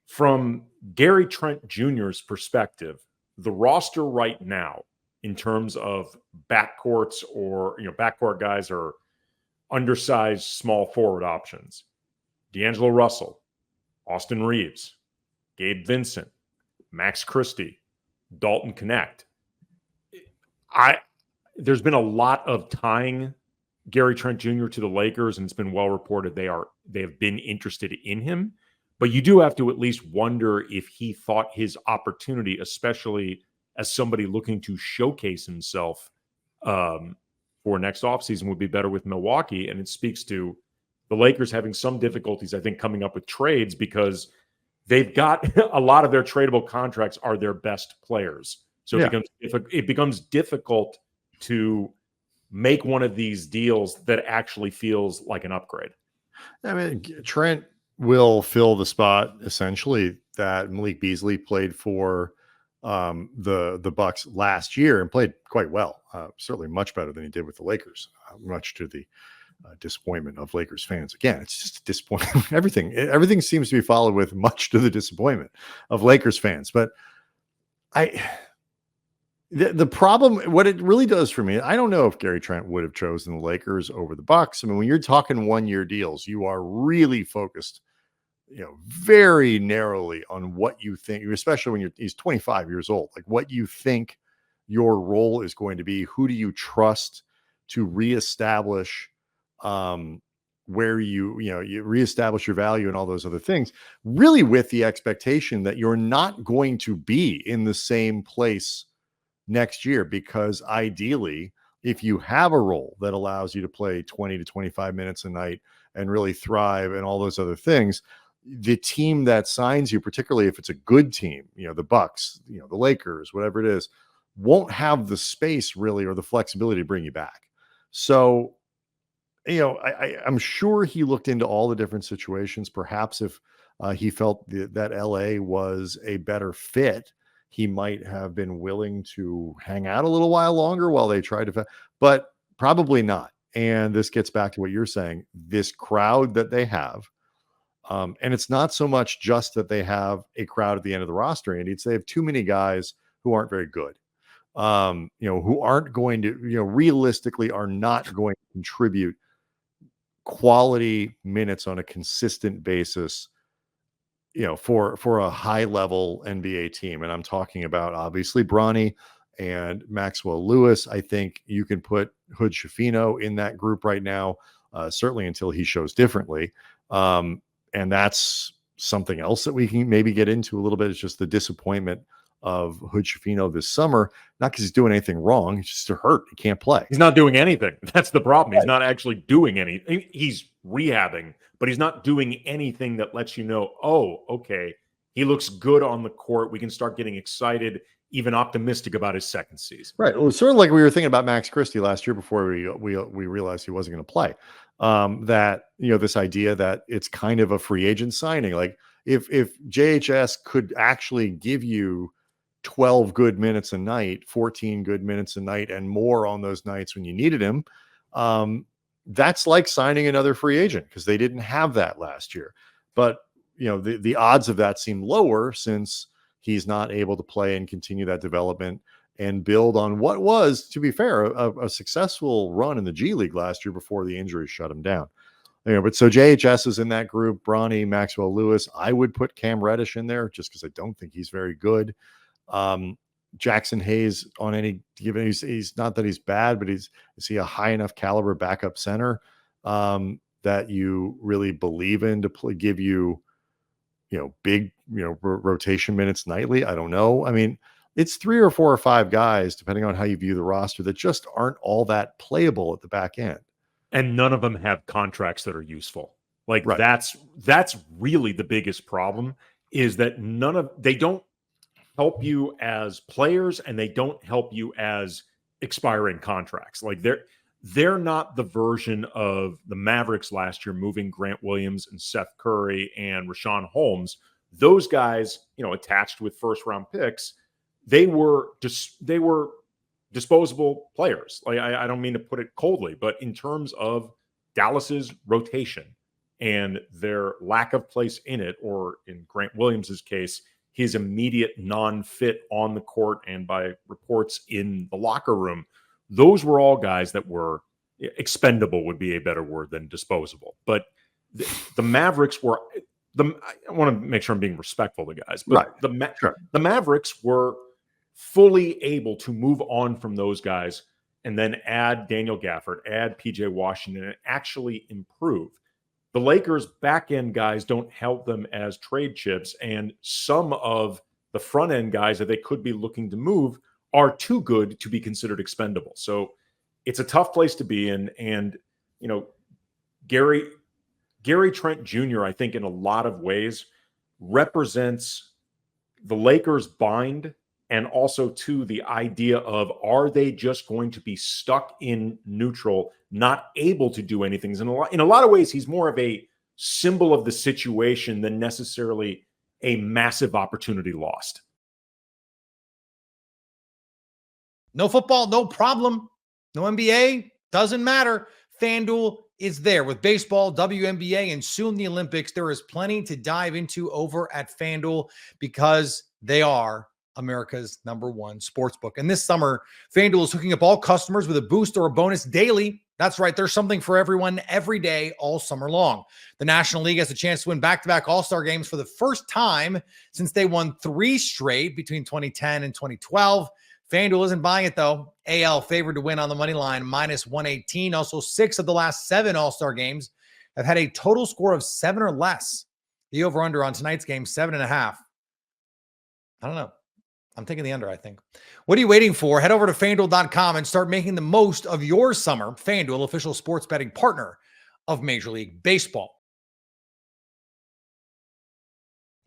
P: From Gary Trent Jr.'s perspective, the roster right now, in terms of backcourts or, backcourt guys or undersized small forward options, D'Angelo Russell, Austin Reeves, Gabe Vincent, Max Christie, Dalton Connect. There's been a lot of tying Gary Trent Jr. to the Lakers, and it's been well reported they have been interested in him. But you do have to at least wonder if he thought his opportunity, especially as somebody looking to showcase himself for next offseason, would be better with Milwaukee. And it speaks to the Lakers having some difficulties, I think, coming up with trades because they've got a lot of their tradable contracts are their best players. So it becomes difficult to make one of these deals that actually feels like an upgrade.
N: I mean, Trent will fill the spot essentially that Malik Beasley played for the Bucks last year and played quite well. Certainly much better than he did with the Lakers, much to the disappointment of Lakers fans. Again, it's just disappointing. Everything seems to be followed with much to the disappointment of Lakers fans. But the problem, what it really does for me, I don't know if Gary Trent would have chosen the Lakers over the Bucks. I mean, when you're talking 1-year deals, you are really focused, very narrowly on what you think, especially when he's 25 years old, like what you think your role is going to be. Who do you trust to reestablish where you reestablish your value and all those other things, really with the expectation that you're not going to be in the same place next year, because ideally, if you have a role that allows you to play 20 to 25 minutes a night and really thrive and all those other things, the team that signs you, particularly if it's a good team, the Bucks, the Lakers, whatever it is, won't have the space really or the flexibility to bring you back. So, I'm sure he looked into all the different situations. Perhaps if he felt that LA was a better fit, he might have been willing to hang out a little while longer while they tried to, but probably not. And this gets back to what you're saying, this crowd that they have. And it's not so much just that they have a crowd at the end of the roster, Andy. It's they have too many guys who aren't very good, who aren't going to, realistically are not going to contribute quality minutes on a consistent basis, for a high level NBA team. And I'm talking about obviously Bronny and Maxwell Lewis. I think you can put Hood Schifino in that group right now, certainly until he shows differently. And that's something else that we can maybe get into a little bit. It's just the disappointment of Hood Schifino this summer, not because he's doing anything wrong. He's just hurt. He can't play.
P: He's not doing anything. That's the problem. He's not actually doing anything. He's rehabbing, but he's not doing anything that lets you know, oh, okay, he looks good on the court. We can start getting excited, even optimistic about his second season.
N: Right. Well, sort of like we were thinking about Max Christie last year before we realized he wasn't going to play. That, this idea that it's kind of a free agent signing. Like if JHS could actually give you 12 good minutes a night, 14 good minutes a night, and more on those nights when you needed him, that's like signing another free agent, because they didn't have that last year. But the odds of that seem lower since he's not able to play and continue that development and build on what was, to be fair, a successful run in the G League last year before the injuries shut him down. But so JHS is in that group. Bronny, Maxwell Lewis. I would put Cam Reddish in there just because I don't think he's very good. Jackson Hayes on any given, he's not that he's bad, but is he a high enough caliber backup center that you really believe in to give you, big, rotation minutes nightly? I don't know. I mean, it's 3 or 4 or 5 guys, depending on how you view the roster, that just aren't all that playable at the back end.
P: And none of them have contracts that are useful. Like
N: Right.
P: that's really the biggest problem, is that they don't help you as players and they don't help you as expiring contracts. Like they're not the version of the Mavericks last year moving Grant Williams and Seth Curry and Rashawn Holmes. Those guys, attached with first round picks, they were disposable players. Like I don't mean to put it coldly, but in terms of Dallas's rotation and their lack of place in it, or in Grant Williams's case, his immediate non-fit on the court and by reports in the locker room, those were all guys that were expendable, would be a better word than disposable. But the Mavericks were I want to make sure I'm being respectful to guys, but
N: Sure.
P: the Mavericks were fully able to move on from those guys and then add Daniel Gafford, add PJ Washington, and actually improve. The Lakers back end guys don't help them as trade chips, and some of the front end guys that they could be looking to move are too good to be considered expendable. So it's a tough place to be in. And, Gary Trent Jr., I think in a lot of ways represents the Lakers' bind, and also to the idea of, are they just going to be stuck in neutral, not able to do anything? In a lot of ways, he's more of a symbol of the situation than necessarily a massive opportunity lost.
H: No football, no problem. No NBA, doesn't matter. FanDuel is there with baseball, WNBA, and soon the Olympics. There is plenty to dive into over at FanDuel because they are America's #1 sportsbook. And this summer, FanDuel is hooking up all customers with a boost or a bonus daily. That's right. There's something for everyone every day, all summer long. The National League has a chance to win back-to-back All-Star games for the first time since they won 3 straight between 2010 and 2012. FanDuel isn't buying it, though. AL favored to win on the money line, -118. Also, 6 of the last 7 All-Star games have had a total score of 7 or less. The over-under on tonight's game, 7.5. I don't know. I'm taking the under, I think. What are you waiting for? Head over to FanDuel.com and start making the most of your summer. FanDuel, official sports betting partner of Major League Baseball.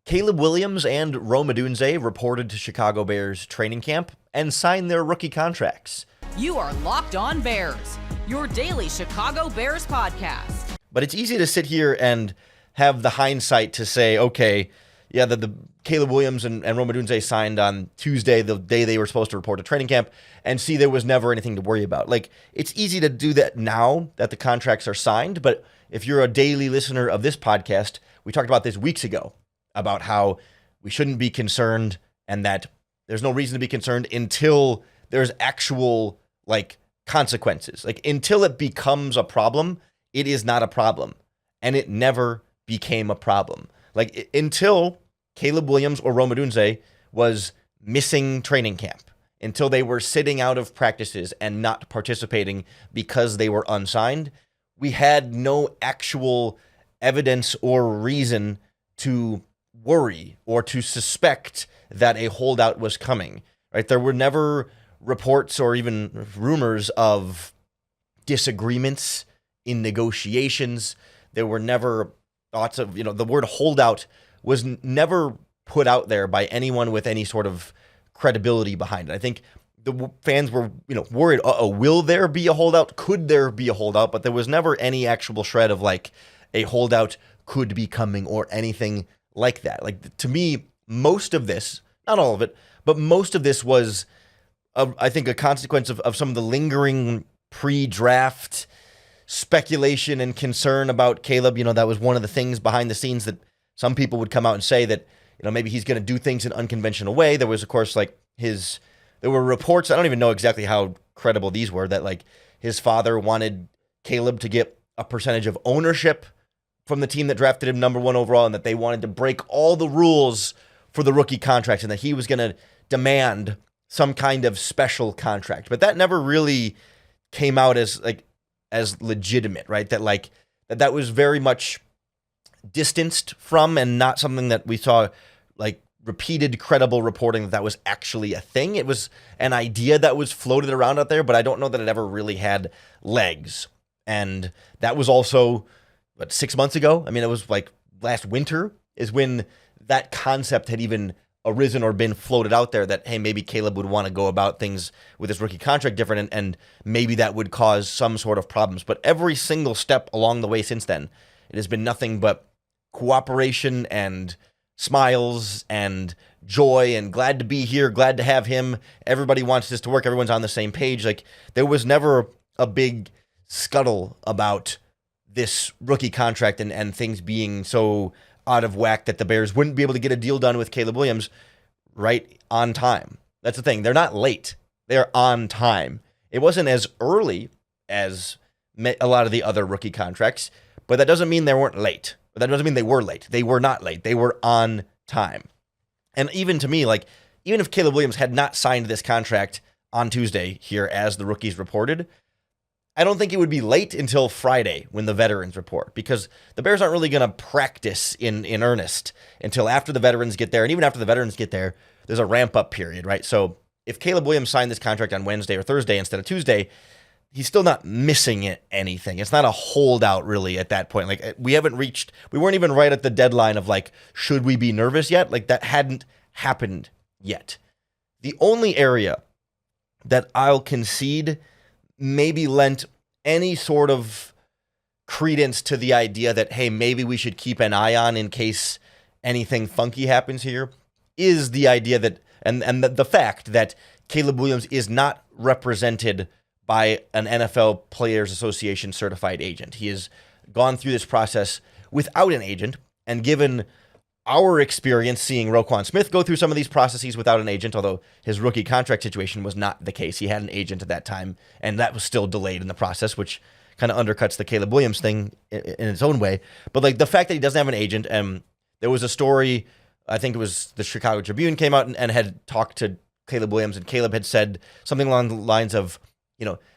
D: Caleb Williams and Rome Odunze reported to Chicago Bears training camp and signed their rookie contracts.
F: You are Locked On Bears, your daily Chicago Bears podcast.
D: But it's easy to sit here and have the hindsight to say, okay, yeah, the Caleb Williams and Rome Odunze signed on Tuesday, the day they were supposed to report to training camp, and see there was never anything to worry about. Like, it's easy to do that now that the contracts are signed, but if you're a daily listener of this podcast, we talked about this weeks ago, about how we shouldn't be concerned and that there's no reason to be concerned until there's actual, consequences. Like, until it becomes a problem, it is not a problem. And it never became a problem. Like, until Caleb Williams or Rome Odunze was missing training camp, until they were sitting out of practices and not participating because they were unsigned, we had no actual evidence or reason to worry or to suspect that a holdout was coming, right? There were never reports or even rumors of disagreements in negotiations. There were never thoughts of, the word holdout was never put out there by anyone with any sort of credibility behind it. I think the fans were, worried, will there be a holdout? Could there be a holdout? But there was never any actual shred of a holdout could be coming or anything like that. To me, most of this, not all of it, but most of this was, I think, a consequence of some of the lingering pre-draft speculation and concern about Caleb. That was one of the things behind the scenes that some people would come out and say that, maybe he's going to do things in an unconventional way. There was, of course, there were reports, I don't even know exactly how credible these were, that his father wanted Caleb to get a percentage of ownership from the team that drafted him #1 overall, and that they wanted to break all the rules for the rookie contracts, and that he was going to demand some kind of special contract. But that never really came out as legitimate, right? That was very much distanced from, and not something that we saw repeated credible reporting that was actually a thing. It was an idea that was floated around out there, but I don't know that it ever really had legs. And that was also 6 months ago. I mean, it was like last winter is when that concept had even arisen or been floated out there that, hey, maybe Caleb would want to go about things with his rookie contract different, and maybe that would cause some sort of problems. But every single step along the way since then, it has been nothing but cooperation and smiles and joy and glad to be here, glad to have him. Everybody wants this to work. Everyone's on the same page. Like, there was never a big scuttle about this rookie contract and things being so out of whack that the Bears wouldn't be able to get a deal done with Caleb Williams right on time. That's the thing. They're not late. They're on time. It wasn't as early as a lot of the other rookie contracts, but that doesn't mean they weren't late. That doesn't mean they were late. They were not late. They were on time. And even to me, like, even if Caleb Williams had not signed this contract on Tuesday here as the rookies reported, I don't think it would be late until Friday when the veterans report, because the Bears aren't really going to practice in earnest until after the veterans get there. And even after the veterans get there, there's a ramp up period, right? So if Caleb Williams signed this contract on Wednesday or Thursday instead of Tuesday, he's still not missing anything. It's not a holdout really at that point. Like, we weren't even right at the deadline of like, should we be nervous yet? Like, that hadn't happened yet. The only area that I'll concede maybe lent any sort of credence to the idea that, hey, maybe we should keep an eye on in case anything funky happens here, is the idea that, and the fact that Caleb Williams is not represented by an NFL Players Association certified agent. He has gone through this process without an agent, and given our experience seeing Roquan Smith go through some of these processes without an agent, although his rookie contract situation was not the case. He had an agent at that time, and that was still delayed in the process, which kind of undercuts the Caleb Williams thing in its own way. But like, the fact that he doesn't have an agent, there was a story, I think it was the Chicago Tribune came out and had talked to Caleb Williams, and Caleb had said something along the lines of,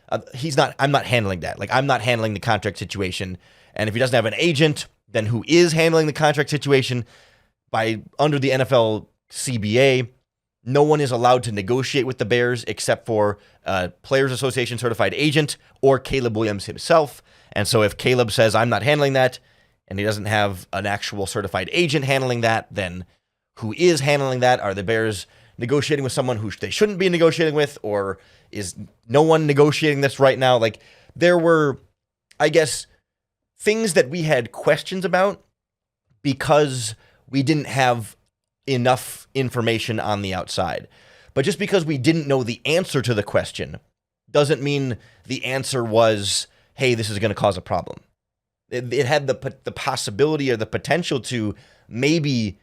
D: I'm not handling that. Like, I'm not handling the contract situation. And if he doesn't have an agent, then who is handling the contract situation? Under the NFL CBA, no one is allowed to negotiate with the Bears except for a Players Association certified agent or Caleb Williams himself. And so if Caleb says, I'm not handling that, and he doesn't have an actual certified agent handling that, then who is handling that? Are the Bears negotiating with someone who they shouldn't be negotiating with, or is no one negotiating this right now? Like, there were, I guess, things that we had questions about because we didn't have enough information on the outside. But just because we didn't know the answer to the question doesn't mean the answer was, hey, this is going to cause a problem. It had the possibility or the potential to maybe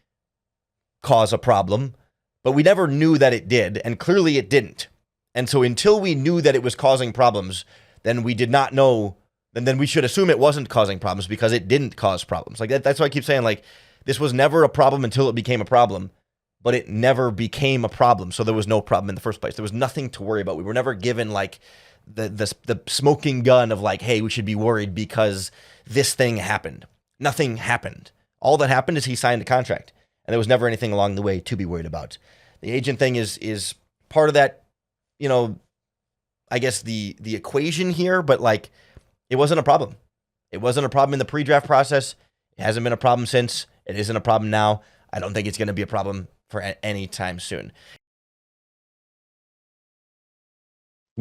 D: cause a problem, but we never knew that it did, and clearly it didn't. And so until we knew that it was causing problems, then we did not know, and then we should assume it wasn't causing problems because it didn't cause problems. Like, that's why I keep saying, like, this was never a problem until it became a problem, but it never became a problem. So there was no problem in the first place. There was nothing to worry about. We were never given like the smoking gun of like, hey, we should be worried because this thing happened. Nothing happened. All that happened is he signed a contract, and there was never anything along the way to be worried about. The agent thing is part of that, I guess the equation here, but like, it wasn't a problem. It wasn't a problem in the pre-draft process. It hasn't been a problem since. It isn't a problem now. I don't think it's going to be a problem for any time soon.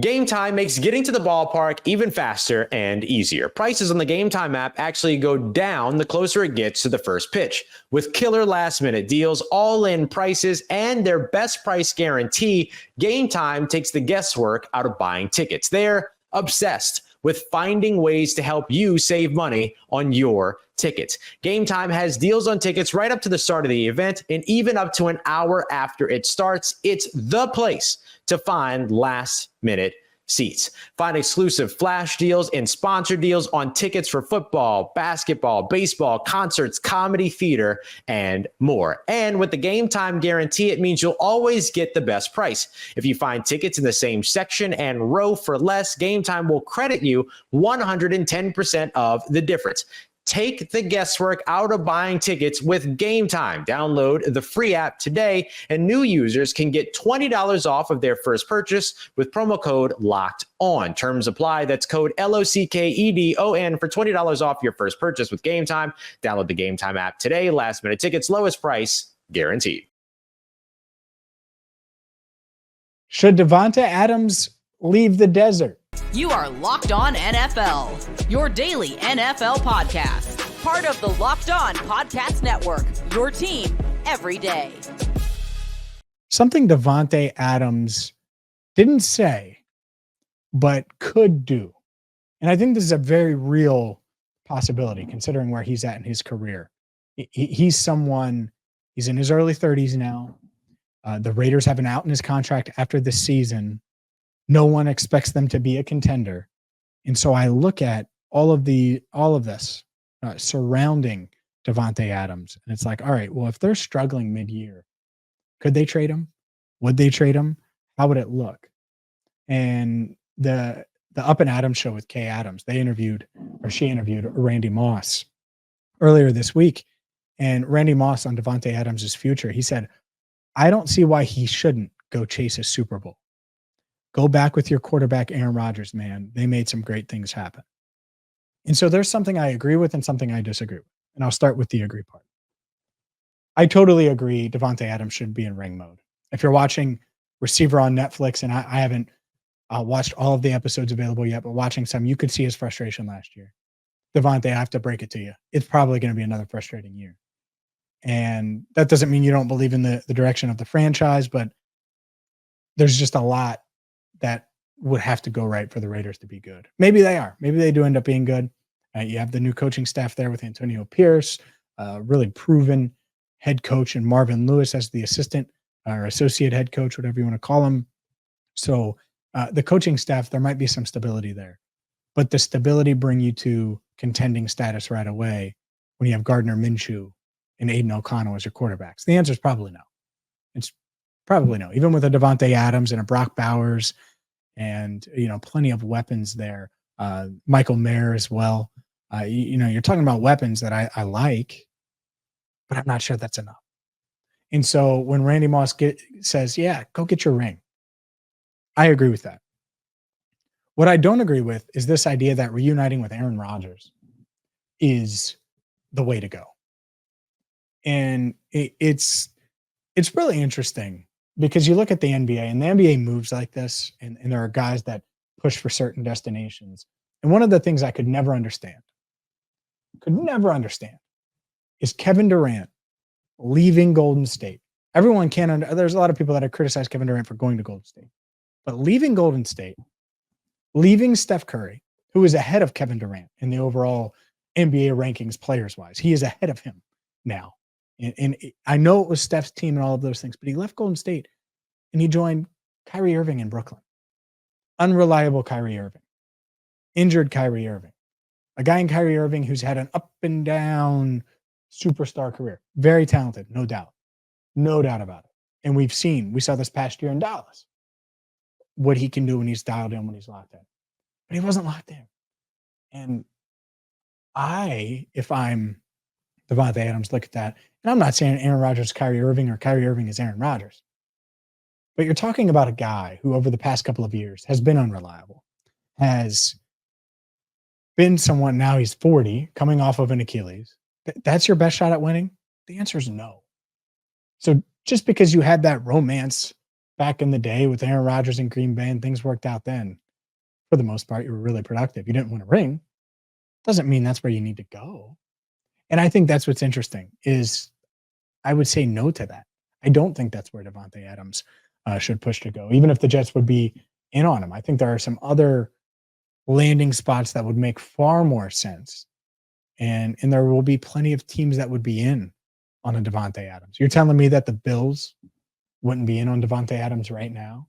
M: Game Time makes getting to the ballpark even faster and easier. Prices on the Game Time app actually go down the closer it gets to the first pitch. With killer last-minute deals, all-in prices, and their best price guarantee, Game Time takes the guesswork out of buying tickets. They're obsessed with finding ways to help you save money on your tickets. Game Time has deals on tickets right up to the start of the event and even up to an hour after it starts. It's the place to find last-minute seats. Find exclusive flash deals and sponsor deals on tickets for football, basketball, baseball, concerts, comedy, theater, and more. And with the Game Time guarantee, it means you'll always get the best price. If you find tickets in the same section and row for less, Game Time will credit you 110% of the difference. Take the guesswork out of buying tickets with Game Time. Download the free app today, and new users can get $20 off of their first purchase with promo code Locked On. Terms apply. That's code LOCKEDON for $20 off your first purchase with Game Time. Download the Game Time app today. Last minute tickets, lowest price guaranteed.
E: Should Devonta Adams leave the desert?
F: You are Locked On NFL, your daily NFL podcast. Part of the Locked On Podcast Network, your team every day.
E: Something Devonta Adams didn't say, but could do. And I think this is a very real possibility considering where he's at in his career. He's someone, he's in his early 30s now. The Raiders have an out in his contract after this season. No one expects them to be a contender. And so I look at all of this surrounding Devonta Adams. And it's like, all right, well, if they're struggling mid-year, could they trade him? Would they trade him? How would it look? And the Up and Adams show with Kay Adams, she interviewed Randy Moss earlier this week. And Randy Moss on Devonta Adams' future, he said, I don't see why he shouldn't go chase a Super Bowl. Go back with your quarterback, Aaron Rodgers, man. They made some great things happen. And so there's something I agree with and something I disagree with. And I'll start with the agree part. I totally agree Devonta Adams should be in ring mode. If you're watching Receiver on Netflix, and I haven't watched all of the episodes available yet, but watching some, you could see his frustration last year. Devonta, I have to break it to you. It's probably going to be another frustrating year. And that doesn't mean you don't believe in the direction of the franchise, but there's just a lot that would have to go right for the Raiders to be good. Maybe they are. Maybe they do end up being good. You have the new coaching staff there with Antonio Pierce, really proven head coach, and Marvin Lewis as the assistant or associate head coach, whatever you want to call him. So the coaching staff, there might be some stability there. But the stability bring you to contending status right away when you have Gardner Minshew and Aiden O'Connell as your quarterbacks? The answer is probably no. It's probably no. Even with a Devonta Adams and a Brock Bowers and, plenty of weapons there. Michael Mayer as well. You're talking about weapons that I like, but I'm not sure that's enough. And so when Randy Moss says, yeah, go get your ring, I agree with that. What I don't agree with is this idea that reuniting with Aaron Rodgers is the way to go. And it's really interesting because you look at the NBA, and the NBA moves like this, and there are guys that push for certain destinations. And one of the things I could never understand is Kevin Durant leaving Golden State. Everyone there's a lot of people that have criticized Kevin Durant for going to Golden State, but leaving Golden State, leaving Steph Curry, who is ahead of Kevin Durant in the overall NBA rankings players-wise. He is ahead of him now. And I know it was Steph's team and all of those things, but he left Golden State and he joined Kyrie Irving in Brooklyn. Unreliable Kyrie Irving. Injured Kyrie Irving. A guy in Kyrie Irving who's had an up and down superstar career. Very talented, no doubt. No doubt about it. And we saw this past year in Dallas, what he can do when he's dialed in, when he's locked in. But he wasn't locked in. And if I'm Devonta Adams, look at that. And I'm not saying Aaron Rodgers is Kyrie Irving or Kyrie Irving is Aaron Rodgers. But you're talking about a guy who over the past couple of years has been unreliable, has been someone, now he's 40, coming off of an Achilles. That's your best shot at winning? The answer is no. So just because you had that romance back in the day with Aaron Rodgers and Green Bay and things worked out then, for the most part, you were really productive. You didn't win a ring. Doesn't mean that's where you need to go. And I think that's what's interesting is I would say no to that. I don't think that's where Devonta Adams should push to go, even if the Jets would be in on him. I think there are some other landing spots that would make far more sense. And there will be plenty of teams that would be in on a Devonta Adams. You're telling me that the Bills wouldn't be in on Devonta Adams right now?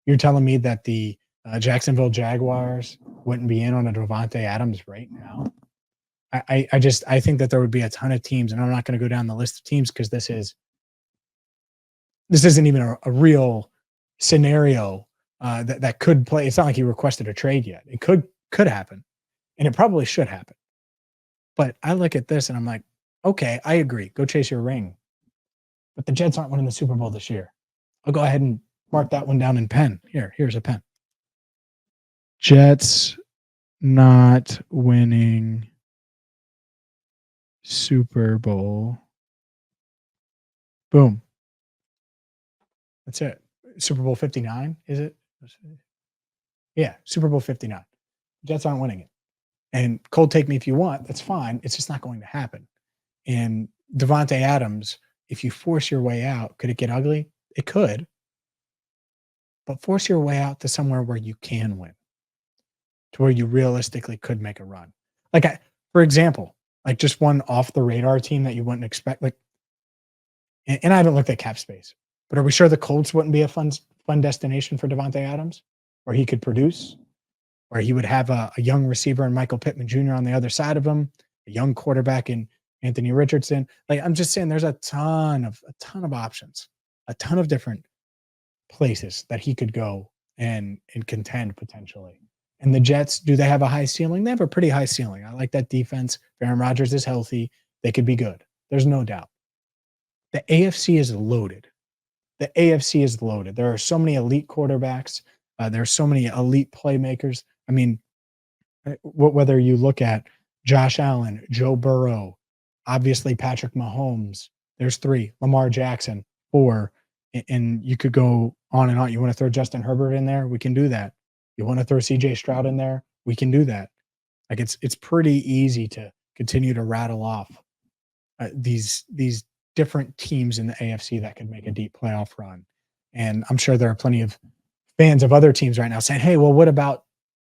E: You're telling me that the Jacksonville Jaguars wouldn't be in on a Devonta Adams right now? I think that there would be a ton of teams, and I'm not going to go down the list of teams because this isn't even a real scenario that could play. It's not like he requested a trade yet. It could happen, and it probably should happen. But I look at this and I'm like, okay, I agree. Go chase your ring. But the Jets aren't winning the Super Bowl this year. I'll go ahead and mark that one down in pen. Here's a pen. Jets not winning Super Bowl. Boom. That's it. Super Bowl 59, is it? Yeah, Super Bowl 59. Jets aren't winning it. And cold take me if you want. That's fine. It's just not going to happen. And Davante Adams, if you force your way out, could it get ugly? It could. But force your way out to somewhere where you can win, to where you realistically could make a run. Like, for example, like just one off the radar team that you wouldn't expect. Like, and I haven't looked at cap space, but are we sure the Colts wouldn't be a fun destination for Davante Adams, where he could produce, where he would have a young receiver in Michael Pittman Jr. on the other side of him, a young quarterback in Anthony Richardson? Like, I'm just saying, there's a ton of options, a ton of different places that he could go and contend potentially. And the Jets, do they have a high ceiling? They have a pretty high ceiling. I like that defense. If Aaron Rodgers is healthy, they could be good. There's no doubt. The AFC is loaded. The AFC is loaded. There are so many elite quarterbacks. There are so many elite playmakers. I mean, whether you look at Josh Allen, Joe Burrow, obviously Patrick Mahomes, there's 3, Lamar Jackson, 4, and you could go on and on. You want to throw Justin Herbert in there? We can do that. You want to throw CJ Stroud in there? We can do that. Like, it's pretty easy to continue to rattle off these different teams in the AFC that could make a deep playoff run. And I'm sure there are plenty of fans of other teams right now saying, hey, well, what about,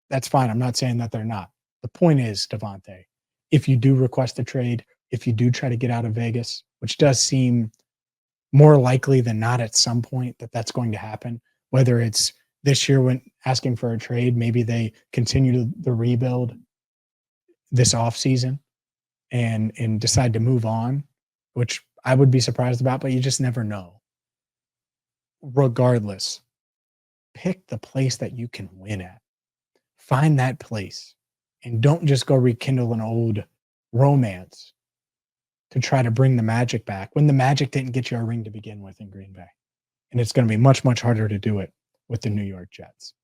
E: that's fine. I'm not saying that they're not. The point is, Davante, if you do request a trade, if you do try to get out of Vegas, which does seem more likely than not at some point that that's going to happen, whether it's this year when asking for a trade, maybe they continue the rebuild this offseason and decide to move on, which I would be surprised about, but you just never know. Regardless, pick the place that you can win at. Find that place and don't just go rekindle an old romance to try to bring the magic back when the Magic didn't get you a ring to begin with in Green Bay. And it's going to be much, much harder to do it with the New York Jets.